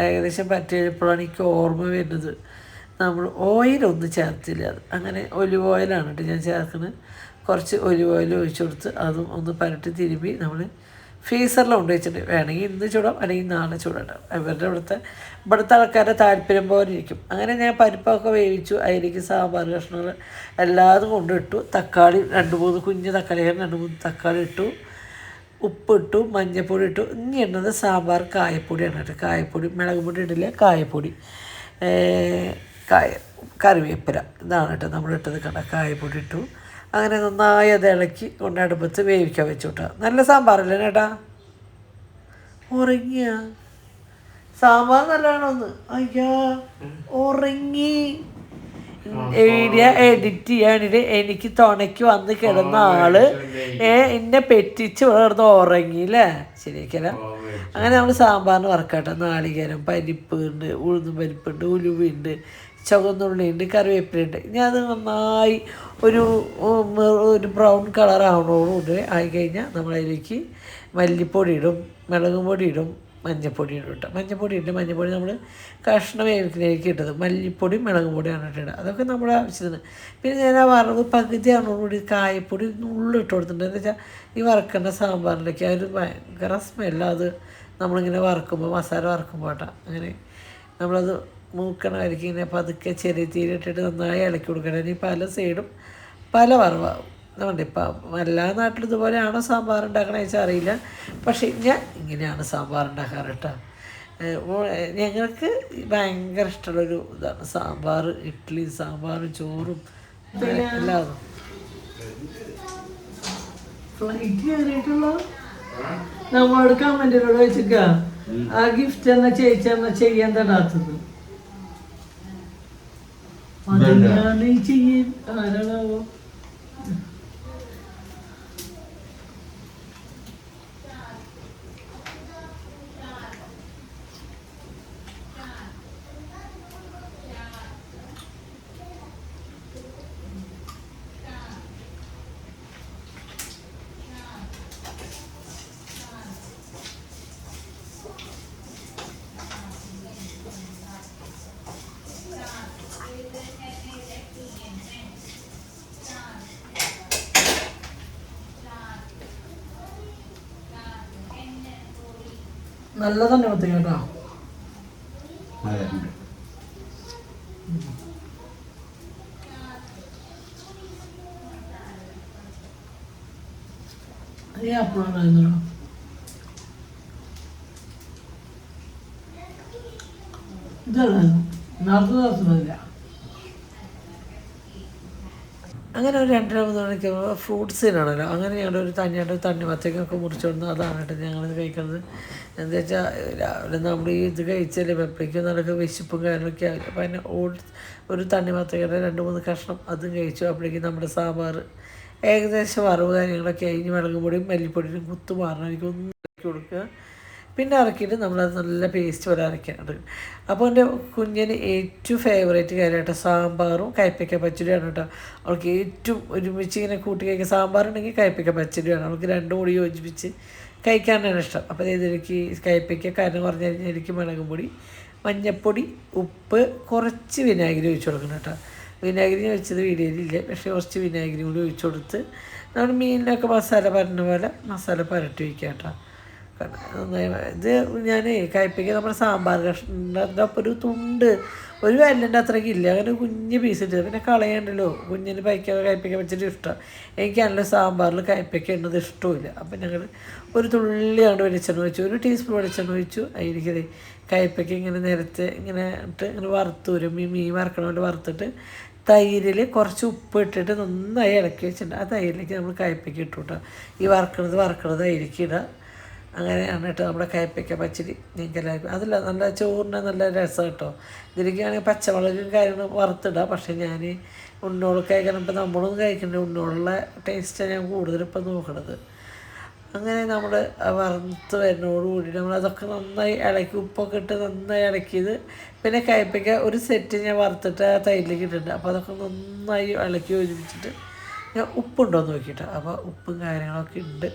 ഏകദേശം പറ്റി കഴിഞ്ഞപ്പോഴാണ് എനിക്ക് ഓർമ്മ വരുന്നത് നമ്മൾ ഓയിലൊന്നും ചേർത്തില്ല. അങ്ങനെ ഒലിവ് ഓയിലാണ് കേട്ടോ ഞാൻ ചേർക്കുന്നത്. കുറച്ച് ഒലിവ് ഓയിൽ ഒഴിച്ചു കൊടുത്ത് അതും ഒന്ന് പരട്ടി തിരുമ്പി നമ്മൾ ഫ്രീസറിൽ കൊണ്ട് വെച്ചിട്ട് വേണമെങ്കിൽ ഇന്ന് ചൂടാം അല്ലെങ്കിൽ നാളെ ചൂടാം. ഇവിടുത്തെ ആൾക്കാരുടെ താല്പര്യം പോലെ ഇരിക്കും. അങ്ങനെ ഞാൻ പരിപ്പൊക്കെ വേവിച്ചു, അതിലേക്ക് സാമ്പാർ കഷ്ണങ്ങൾ എല്ലാതും കൊണ്ടിട്ടു. തക്കാളി 2-3 കുഞ്ഞ് തക്കാളി 2-3 തക്കാളി ഇട്ടു, ഉപ്പിട്ടു, മഞ്ഞൾപ്പൊടി ഇട്ടു. ഇനി ഇടുന്നത് സാമ്പാർ കായപ്പൊടിയാണ് കേട്ടോ. കായപ്പൊടി, മുളക് പൊടി ഇടില്ല, കായപ്പൊടി, കറിവേപ്പില, ഇതാണ് കേട്ടോ നമ്മളിട്ടത് കണ്ട. കായപ്പൊടി ഇട്ടു. അങ്ങനെ നന്നായി അത് ഇളക്കി കൊണ്ട് അടുപ്പത്ത് വേവിക്കാൻ വെച്ചു കേട്ടോ. നല്ല സാമ്പാറല്ലേ ചേട്ടാ? ഉറങ്ങിയ സാമ്പാർ നല്ലതാണോന്ന് അയ്യാ ഉറങ്ങി. എഡിറ്റ് ചെയ്യാനിട്ട് എനിക്ക് തുണയ്ക്ക് വന്ന് കിടന്ന ആള് എന്നെ പെറ്റിച്ച് കിടന്ന് ഉറങ്ങിയില്ലേ, ശരിയാക്കല. അങ്ങനെ നമ്മൾ സാമ്പാറിന് വറക്കാട്ടെ. നാളികേരം, പരിപ്പുണ്ട്, ഉഴുന്നും പരിപ്പുണ്ട്, ഉലുവുണ്ട്, ചുവന്നുള്ളിയുണ്ട്, കറിവേപ്പിലുണ്ട്. ഇനി അത് നന്നായി ഒരു ബ്രൗൺ കളർ ആവണോടുകൂടി ആയിക്കഴിഞ്ഞാൽ നമ്മളതിലേക്ക് മല്ലിപ്പൊടി ഇടും, മുളകും പൊടി ഇടും, മഞ്ഞപ്പൊടി ഇടും കേട്ടോ. മഞ്ഞപ്പൊടി നമ്മൾ കഷ്ണം വേവിക്കുന്നതിലേക്ക് ഇട്ടത്. മല്ലിപ്പൊടി മുളകും പൊടിയാണ് ഇട്ടിടുക. അതൊക്കെ നമ്മുടെ ആവശ്യത്തിന്. പിന്നെ ഞാൻ ആ വറവ് പകുതി ആവണോടുകൂടി കായപ്പൊടി ഉള്ളിട്ട് കൊടുത്തിട്ടുണ്ട്. എന്താ വെച്ചാൽ ഈ വറക്കേണ്ട സാമ്പാറിലേക്ക് ആ ഒരു ഭയങ്കര സ്മെല്ലാണ് അത് നമ്മളിങ്ങനെ വറക്കുമ്പോൾ, മസാല വറക്കുമ്പോൾ കേട്ടോ. അങ്ങനെ നമ്മളത് മൂക്കണമായിരിക്കും ഇങ്ങനെ പതുക്കെ ചെറിയ തീരിട്ടിട്ട് നന്നായി ഇളക്കി കൊടുക്കണം. ഇനി പല സൈഡും പല വറവാകും. അതുകൊണ്ട് ഇപ്പം എല്ലാ നാട്ടിലും ഇതുപോലെയാണോ സാമ്പാർ ഉണ്ടാക്കണമെന്ന് വെച്ചാൽ അറിയില്ല. പക്ഷേ ഞാൻ ഇങ്ങനെയാണ് സാമ്പാർ ഉണ്ടാക്കാറ് കേട്ടോ. ഞങ്ങൾക്ക് ഭയങ്കര ഇഷ്ടമുള്ളൊരു ഇതാണ് സാമ്പാർ. ഇഡ്ഡലി, സാമ്പാറും ചോറും എല്ലാതും. ഫ്ലൈറ്റ് കയറിയിട്ടുള്ള നമ്മളോട് കമന്റിലൂടെ വെച്ചിക്ക ആ ഗിഫ്റ്റ് എന്നാ ചേച്ചി എന്നാ ചെയ്യാൻ തടാത്തത് അതെന്താണ് ചെയ്യാൻ ആരാണാവോ. നല്ല തന്നെ പത്ത് കേട്ടോ. അപ്പോഴാണോ ഇതല്ല നാളത്തെ ദിവസമില്ല. അങ്ങനെ ഒരു 2-3 മണിക്ക് ഫ്രൂട്ട്സിനാണല്ലോ. അങ്ങനെ ഞങ്ങളൊരു തണ്ണിമത്തക്കൊക്കെ മുറിച്ചുകൊണ്ട് അതാണ് കേട്ടോ ഞങ്ങളിത് കഴിക്കുന്നത്. എന്താ വെച്ചാൽ രാവിലെ നമ്മൾ ഈ ഇത് കഴിച്ചാൽ വെപ്പയ്ക്കും നടക്കുക വിശപ്പും കാര്യങ്ങളൊക്കെ ആവില്ല. അപ്പം അതിന് ഒരു തണ്ണിമത്തക്കയുടെ 2-3 കഷ്ണം അതും കഴിച്ചു. അപ്പോഴേക്കും നമ്മുടെ സാമ്പാർ ഏകദേശം വറവ് കാര്യങ്ങളൊക്കെ ആയി. മുളകും പൊടിയും മല്ലിപ്പൊടിയും കുത്തു മാറണം. എനിക്കൊന്നും ഇറക്കി കൊടുക്കുക. പിന്നെ ഇറക്കിയിട്ട് നമ്മളത് നല്ല പേസ്റ്റ് പോലെ അരയ്ക്കാനുണ്ട്. അപ്പോൾ എൻ്റെ കുഞ്ഞിന് ഏറ്റവും ഫേവറേറ്റ് കാര്യമായിട്ട് സാമ്പാറും കയ്പ്പയ്ക്ക പച്ചടിയാണ് കേട്ടോ. അവൾക്ക് ഏറ്റവും ഒരുമിച്ച് ഇങ്ങനെ കൂട്ടി കഴിക്കുക. സാമ്പാറുണ്ടെങ്കിൽ കയ്പ്പയ്ക്ക പച്ചടിയാണ് അവൾക്ക് രണ്ടും കൂടി യോജിപ്പിച്ച് കഴിക്കാനാണ് ഇഷ്ടം. അപ്പോൾ ഇതിലേക്ക് കയ്പ്പയ്ക്ക കനം കുറഞ്ഞ് കഴിഞ്ഞാൽ എനിക്ക് മുളകും പൊടി, മഞ്ഞൾപ്പൊടി, ഉപ്പ്, കുറച്ച് വിനാഗിരി ഒഴിച്ച് കൊടുക്കണം കേട്ടോ. വിനാഗിരി ഒഴിച്ചത് വീഡിയോയിലില്ല, പക്ഷേ കുറച്ച് വിനാഗിരി കൂടി ഒഴിച്ച് കൊടുത്ത് നമ്മൾ മീനിനൊക്കെ മസാല പരന്ന പോലെ മസാല പരട്ടി വയ്ക്കുക കേട്ടോ. ഇത് ഞാൻ കയ്പ്പയ്ക്ക് നമ്മുടെ സാമ്പാർ കഷ്ണത്തിൻ്റെ ഒപ്പം ഒരു തുണ്ട് ഒരു വിരലിൻ്റെ അത്രയ്ക്ക് ഇല്ല, അങ്ങനെ കുഞ്ഞ് പീസ് ഇട്ടത്. പിന്നെ കളയണ്ടല്ലോ, കുഞ്ഞിന് കയ്പ്പയ്ക്ക വെച്ചിട്ട് ഇഷ്ടമാണ്. എനിക്കാണല്ലോ സാമ്പാറിൽ കയ്പ്പയ്ക്ക ഇടുന്നത് ഇഷ്ടമില്ല. അപ്പം ഞങ്ങൾ ഒരു തുള്ളി അങ്ങോട്ട് വെളിച്ചെണ്ണ വെച്ചു, ഒരു ടീസ്പൂൺ വെളിച്ചെണ്ണ വെച്ചു. അതിലേക്ക് കയ്പ്പയ്ക്ക ഇങ്ങനെ നേരത്തെ ഇങ്ങനെ ഇട്ട് ഇങ്ങനെ വറുത്ത് വരും. മീൻ വറക്കണ പോലെ വറുത്തിട്ട് തൈരിൽ കുറച്ച് ഉപ്പ് ഇട്ടിട്ട് നന്നായി ഇളക്കി വെച്ചിട്ടുണ്ട്. ആ തൈരിലേക്ക് നമ്മൾ കയ്പ്പയ്ക്ക ഇട്ടു കേട്ടോ. ഈ വറക്കണത് അതിലേക്ക് ഇടുക. അങ്ങനെയാണ് കേട്ടോ നമ്മുടെ കയ്പ്പയ്ക്ക പച്ചടി. നിങ്ങൾക്ക് എല്ലാവർക്കും അതല്ല നല്ല ചോറിന് നല്ല രസം കേട്ടോ. ഇതിലേക്കാണെങ്കിൽ പച്ചമുളകും കാര്യങ്ങളും വറുത്തിടാം. പക്ഷേ ഞാൻ ഉണ്ണോളൊക്കെ കഴിക്കണം. ഇപ്പം നമ്മളൊന്നും കഴിക്കണ്ട ഉണ്ണോളുള്ള ടേസ്റ്റാണ് ഞാൻ കൂടുതലും ഇപ്പം നോക്കണത്. അങ്ങനെ നമ്മൾ വറുത്ത് വരുന്നതോടുകൂടി നമ്മളതൊക്കെ നന്നായി ഇളക്കി ഉപ്പൊക്കെ ഇട്ട് നന്നായി ഇളക്കിയത്. പിന്നെ കയ്പ്പയ്ക്ക ഒരു സെറ്റ് ഞാൻ വറുത്തിട്ട് ആ തൈരിലേക്ക് ഇട്ടിട്ടുണ്ട്. അപ്പോൾ അതൊക്കെ നന്നായി ഇളക്കി യോജിപ്പിച്ചിട്ട് ഞാൻ ഉപ്പുണ്ടോ എന്ന് നോക്കിയിട്ട്, അപ്പോൾ ഉപ്പും കാര്യങ്ങളൊക്കെ ഉണ്ട്.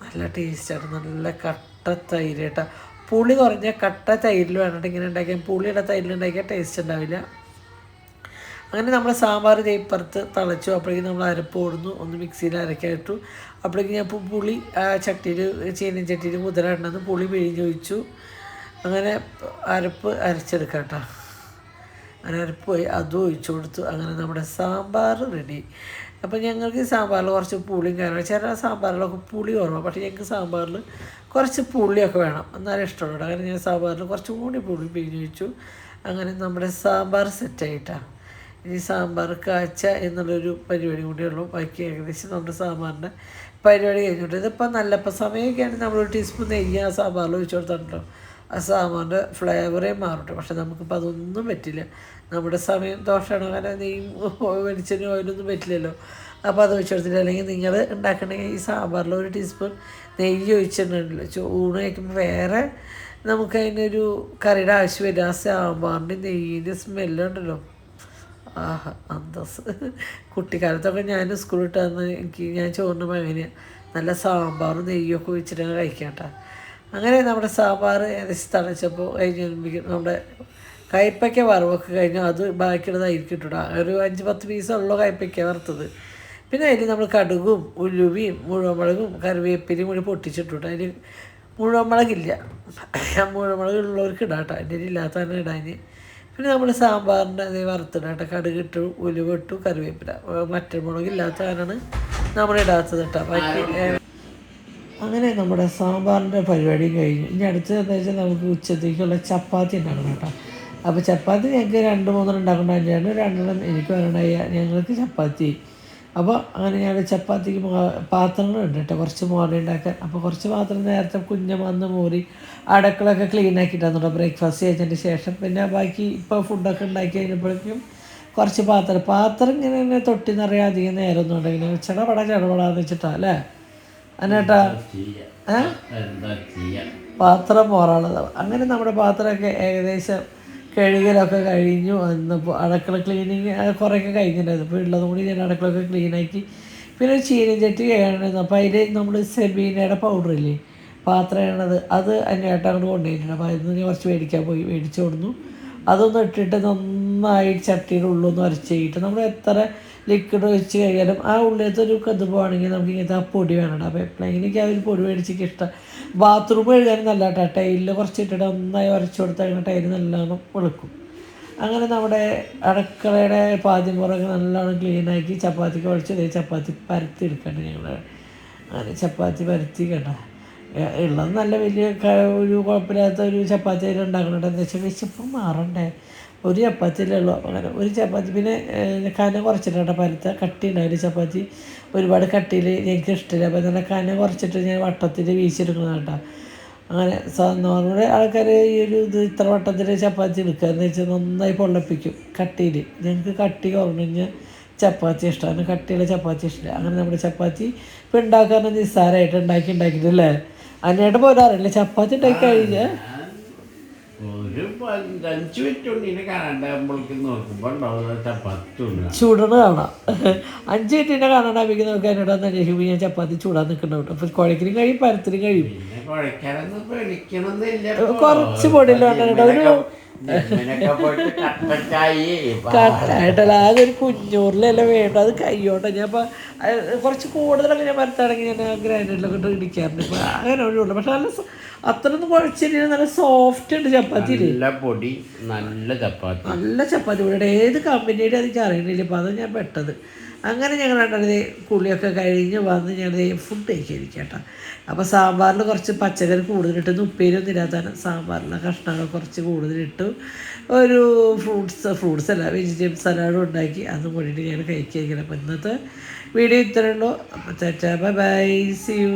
നല്ല ടേസ്റ്റാണ്. നല്ല കട്ട തൈര് കേട്ടോ. പുളി കുറഞ്ഞ കട്ട തൈരിൽ വേണ്ടിട്ട് ഇങ്ങനെ ഉണ്ടാക്കിയാൽ, പുളിയുടെ തൈരിൽ ഉണ്ടാക്കിയാൽ ടേസ്റ്റ് ഉണ്ടാവില്ല. അങ്ങനെ നമ്മൾ സാമ്പാർ ഇപ്പുറത്ത് തിളച്ചു. അപ്പോഴേക്കും നമ്മൾ അരപ്പ് ഓടുന്നു, ഒന്ന് മിക്സിയിൽ അരക്കായിട്ടു. അപ്പോഴേക്കും ഞാൻ പുളി ചട്ടിയിൽ ചീനച്ചട്ടിയിൽ മുതിരണ്ടെന്ന് പുളി പിഴിഞ്ഞൊഴിച്ചു. അങ്ങനെ അരപ്പ് അരച്ചെടുക്കാം കേട്ടോ. അങ്ങനെ അരപ്പ് പോയി അതും ഒഴിച്ചു കൊടുത്തു. അങ്ങനെ നമ്മുടെ സാമ്പാർ റെഡി. അപ്പോൾ ഞങ്ങൾക്ക് ഈ സാമ്പാറിൽ കുറച്ച് പുളിയും കാര്യങ്ങളും, ചില സാമ്പാറിലൊക്കെ പുളി കുറവാണ്. പക്ഷേ ഞങ്ങൾക്ക് സാമ്പാറിൽ കുറച്ച് പുളിയൊക്കെ വേണം, എന്നാലും ഇഷ്ടമുള്ളൂ. അങ്ങനെ ഞാൻ സാമ്പാറിൽ കുറച്ചും കൂടി പുളി പിഴിഞ്ഞ് വെച്ചു. അങ്ങനെ നമ്മുടെ സാമ്പാർ സെറ്റായിട്ടാണ്. ഇനി സാമ്പാർ കാച്ച എന്നുള്ളൊരു പരിപാടി കൂടിയുള്ളൂ. ബാക്കി ഏകദേശം നമ്മുടെ സാമ്പാറിൻ്റെ പരിപാടി കഴിഞ്ഞിട്ട് ഇതിപ്പോൾ നല്ലപ്പോൾ സമയമൊക്കെയാണെങ്കിൽ നമ്മളൊരു ടീസ്പൂൺ നെയ്യ് ആ സാമ്പാറിൽ ഒഴിച്ചു കൊടുത്തിട്ടുണ്ടോ. ആ സാമ്പാറിൻ്റെ ഫ്ലേവറേ മാറട്ടെ. പക്ഷെ നമുക്കിപ്പോൾ അതൊന്നും പറ്റില്ല, നമ്മുടെ സമയം ദോഷമാണ്. കാരണം നെയ്യും വെളിച്ചെണ്ണ ഓയിലൊന്നും പറ്റില്ലല്ലോ. അപ്പോൾ അത് ഒഴിച്ച് കൊടുത്തിട്ട്, അല്ലെങ്കിൽ നിങ്ങൾ ഉണ്ടാക്കണമെങ്കിൽ ഈ സാമ്പാറിൽ 1 ടീസ്പൂൺ നെയ്യ് ഒഴിച്ചിട്ടുണ്ടല്ലോ, ഊണ് കഴിക്കുമ്പോൾ വേറെ നമുക്ക് അതിനൊരു കറിയുടെ ആവശ്യം വരില്ല. ആ സാമ്പാറിൻ്റെ നെയ്യിൻ്റെ സ്മെല്ലുണ്ടല്ലോ, ആഹാ അന്തസ്. കുട്ടിക്കാലത്തൊക്കെ ഞാൻ സ്കൂളിൽ ഇട്ട് തന്ന് ഞാൻ ചോറിന് അങ്ങനെയാണ് നല്ല സാമ്പാറും നെയ്യൊക്കെ ഒഴിച്ചിട്ട് കഴിക്കാം കേട്ടോ. അങ്ങനെ നമ്മുടെ സാമ്പാർ ഏകദേശം തണച്ചപ്പോൾ കഴിഞ്ഞ് നമ്മുടെ കയ്പ്പയ്ക്ക വറവൊക്കെ കഴിഞ്ഞാൽ അത് ബാക്കിയുള്ളതായിരിക്കും ഇട്ടിടാം. ഒരു 5-10 പീസുള്ള കയ്പ്പയ്ക്ക വറുത്തത്. പിന്നെ അതിൽ നമ്മൾ കടുകും ഉലുവയും മുഴുവൻമുളകും കറിവേപ്പിലയും കൂടി പൊട്ടിച്ചിട്ടുണ്ട്. അതിൽ മുഴുവൻമുളകില്ല, മുഴുവൻമുളക് ഉള്ളവർക്ക് ഇടാം കേട്ടോ, എൻ്റെ ഇല്ലാത്തതാണ് ഇടാൻ. പിന്നെ നമ്മൾ സാമ്പാറിൻ്റെ അതേ വറുത്തിടാം കേട്ടോ, കടുകിട്ടു, ഉലുവ ഇട്ടു, കറിവേപ്പില. മറ്റൻമുളകില്ലാത്ത കാരണമാണ് നമ്മളിടാത്തത് കേട്ടോ. ബാക്കി അങ്ങനെ നമ്മുടെ സാമ്പാറിൻ്റെ പരിപാടിയും കഴിഞ്ഞു. ഇനി അടുത്തത് എന്താ വെച്ചാൽ നമുക്ക് ഉച്ചത്തേക്കുള്ള ചപ്പാത്തി ഉണ്ടാക്കണം കേട്ടോ. അപ്പോൾ ചപ്പാത്തി ഞങ്ങൾക്ക് 2-3 ഉണ്ടാക്കണ്ടായിരുന്നു, 2 എനിക്ക് വരണായി, ഞങ്ങൾക്ക് ചപ്പാത്തി. അപ്പോൾ അങ്ങനെ ഞങ്ങൾ ചപ്പാത്തിക്ക് പാത്രങ്ങളുണ്ട് കേട്ടോ, കുറച്ച് മോറി ഉണ്ടാക്കാൻ. അപ്പോൾ കുറച്ച് പാത്രം നേരത്തെ കുഞ്ഞമ്മന്ന് മോറി അടുക്കളൊക്കെ ക്ലീൻ ആക്കിയിട്ടാണ് ബ്രേക്ക്ഫാസ്റ്റ് കഴിച്ചതിന് ശേഷം. പിന്നെ ബാക്കി ഇപ്പോൾ ഫുഡൊക്കെ ഉണ്ടാക്കി കഴിഞ്ഞപ്പോഴേക്കും കുറച്ച് പാത്രം ഇങ്ങനെ തൊട്ടി നിറയെ അധികം നേരമൊന്നും ഉണ്ടെങ്കിൽ ചടപടാന്ന് വെച്ചിട്ടാ അല്ലേ അന്നേട്ടാ പാത്രം മോറാനുള്ളത്. അങ്ങനെ നമ്മുടെ പാത്രമൊക്കെ ഏകദേശം കഴുകലൊക്കെ കഴിഞ്ഞു. വന്നപ്പോൾ അടുക്കള ക്ലീനിങ് കുറേയൊക്കെ കഴിഞ്ഞിട്ടുണ്ടായിരുന്നു. ഇപ്പോൾ ഉള്ളതും കൂടി ഞാൻ അടുക്കളൊക്കെ ക്ലീനാക്കി. പിന്നെ ഒരു ചീനച്ചട്ടി കഴിയണമായിരുന്നു. അപ്പോൾ അതിൽ നമ്മൾ സെബീനയുടെ പൗഡറില്ലേ പാത്രം ചെയ്യണത്, അത് അതിനായിട്ട് അങ്ങോട്ട് കൊണ്ടുപോയിട്ടുണ്ട്. അപ്പോൾ അതിൽ നിന്ന് കുറച്ച് മേടിച്ചു കൊടുന്നു. അതൊന്ന് ഇട്ടിട്ട് നന്നായി ചട്ടിയുടെ ഉള്ളൊന്ന് ഉരച്ചിട്ട് നമ്മൾ എത്ര ലിക്വിഡ് ഒഴിച്ച് കഴിഞ്ഞാലും ആ ഉള്ളിലത്തെ ഒരു കത് പോകണമെങ്കിൽ നമുക്ക് ഇങ്ങനത്തെ ആ പൊടി വേണം. അപ്പോൾ എപ്പോഴെങ്കിലും എനിക്ക് ആ ഒരു പൊടി മേടിച്ചിട്ട് ഇഷ്ടം. ബാത്റൂം കഴുകാനും നല്ല കേട്ടോ, ടൈലിൽ കുറച്ചിട്ടിട്ട് നന്നായി ഉരച്ച് കൊടുത്താൽ അങ്ങനെ ടൈല് നല്ലോണം വെളുക്കും. അങ്ങനെ നമ്മുടെ അടുക്കളയുടെ പാദ്യമുറൊക്കെ നല്ലോണം ക്ലീനാക്കി ചപ്പാത്തിക്ക് ഒഴിച്ച് ചപ്പാത്തി പരത്തി എടുക്കണ്ട ഞങ്ങൾ. അങ്ങനെ ചപ്പാത്തി പരത്തി കേട്ടോ, ഉള്ളത് നല്ല വലിയ ഒരു കുഴപ്പമില്ലാത്ത ഒരു ചപ്പാത്തി അതിൽ ഉണ്ടാക്കണുണ്ട്. എന്താ വെച്ചാൽ വിശപ്പം മാറണ്ടേ, ഒരു ചപ്പാത്തിയിലേ ഉള്ളൂ. അങ്ങനെ ഒരു ചപ്പാത്തി പിന്നെ കനം കുറച്ചിട്ടാണ് പരത്ത, കട്ടി ഉണ്ടാവില്ല ചപ്പാത്തി, ഒരുപാട് കട്ടിയിൽ എനിക്ക് ഇഷ്ടമില്ല. അപ്പോൾ നല്ല കനം കുറച്ചിട്ട് ഞാൻ വട്ടത്തിൽ വീശിയെടുക്കണം കേട്ടോ. അങ്ങനെ നോർമൽ ആൾക്കാർ ഈ ഒരു ഇത്ര വട്ടത്തിൽ ചപ്പാത്തി എടുക്കുക എന്ന് വെച്ചാൽ നന്നായി പൊള്ളപ്പിക്കും കട്ടിയിൽ. ഞങ്ങൾക്ക് കട്ടി കുറഞ്ഞ ചപ്പാത്തി ഇഷ്ടമാണ്, കട്ടിയുള്ള ചപ്പാത്തി ഇഷ്ടമില്ല. അങ്ങനെ നമ്മുടെ ചപ്പാത്തി ഇപ്പം ഉണ്ടാക്കാൻ നിസ്സാരമായിട്ട് ഉണ്ടാക്കിയിട്ടില്ലേ. അതിനായിട്ട് പോരാറില്ല ചപ്പാത്തി ഉണ്ടാക്കി കഴിഞ്ഞാൽ ഒരു 5 മിനിറ്റ് കാണാണ്ടാകുമ്പോഴേക്കും നോക്കുമ്പോൾ ചൂടണ് കാണാം. 5 മിനിറ്റിനെ കാണാണ്ടാകുമ്പോൾ നോക്കി അതിനോട് അന്വേഷിക്കുമ്പോൾ ഞാൻ ചപ്പാത്തി ചൂടാൻ നിൽക്കണം കേട്ടോ. അപ്പോൾ കുഴക്കിനും കഴിയും പരത്തിനും കഴിയും. കുറച്ച് പൊടിയിലാണ് കേട്ടോ, ഒരു കട്ടായിട്ടല്ല ആകെ ഒരു കുഞ്ഞൂറിലല്ല വേണ്ട, അത് കയ്യോട്ടെ. ഞാൻ ഇപ്പോൾ കുറച്ച് കൂടുതലൊക്കെ ഞാൻ പരത്താണെങ്കിൽ ഞാൻ ഗ്രൈൻഡറിലൊക്കെ ഇട്ട് ഇടിക്കാറുണ്ട്. ഇപ്പോൾ അങ്ങനെ ഉള്ളൂ. പക്ഷെ നല്ല അത്രയൊന്നും കുഴച്ചില്ല, നല്ല സോഫ്റ്റ് ഉണ്ട് ചപ്പാത്തി, പൊടി നല്ല ചപ്പാത്തി ഇവിടെ ഏത് കമ്പനിയുടെ അതെനിക്ക് അറിയണില്ല. അപ്പോൾ അത് ഞാൻ പെട്ടത്. അങ്ങനെ ഞങ്ങൾ രണ്ടാമത് കുളിയൊക്കെ കഴിഞ്ഞ് വന്ന് ഞങ്ങൾ ഫുഡ് കഴിക്കാതിരിക്കുക കേട്ടോ. അപ്പോൾ സാമ്പാറിൽ കുറച്ച് പച്ചക്കറി കൂടുതലിട്ട്, ഉപ്പേരിയൊന്നും ഇല്ലാത്താണ് സാമ്പാറിലെ കഷ്ണങ്ങൾ കുറച്ച് കൂടുതലിട്ടു. ഒരു ഫ്രൂട്ട്സ് അല്ല വെജിറ്റബിൾ സലാഡും ഉണ്ടാക്കി, അതും കൂടിയിട്ട് ഞങ്ങൾ കഴിക്കാൻ. അപ്പോൾ ഇന്നത്തെ വീഡിയോ ഇത്രയേ ഉള്ളൂ. അപ്പോൾ ബൈ, സീ യു.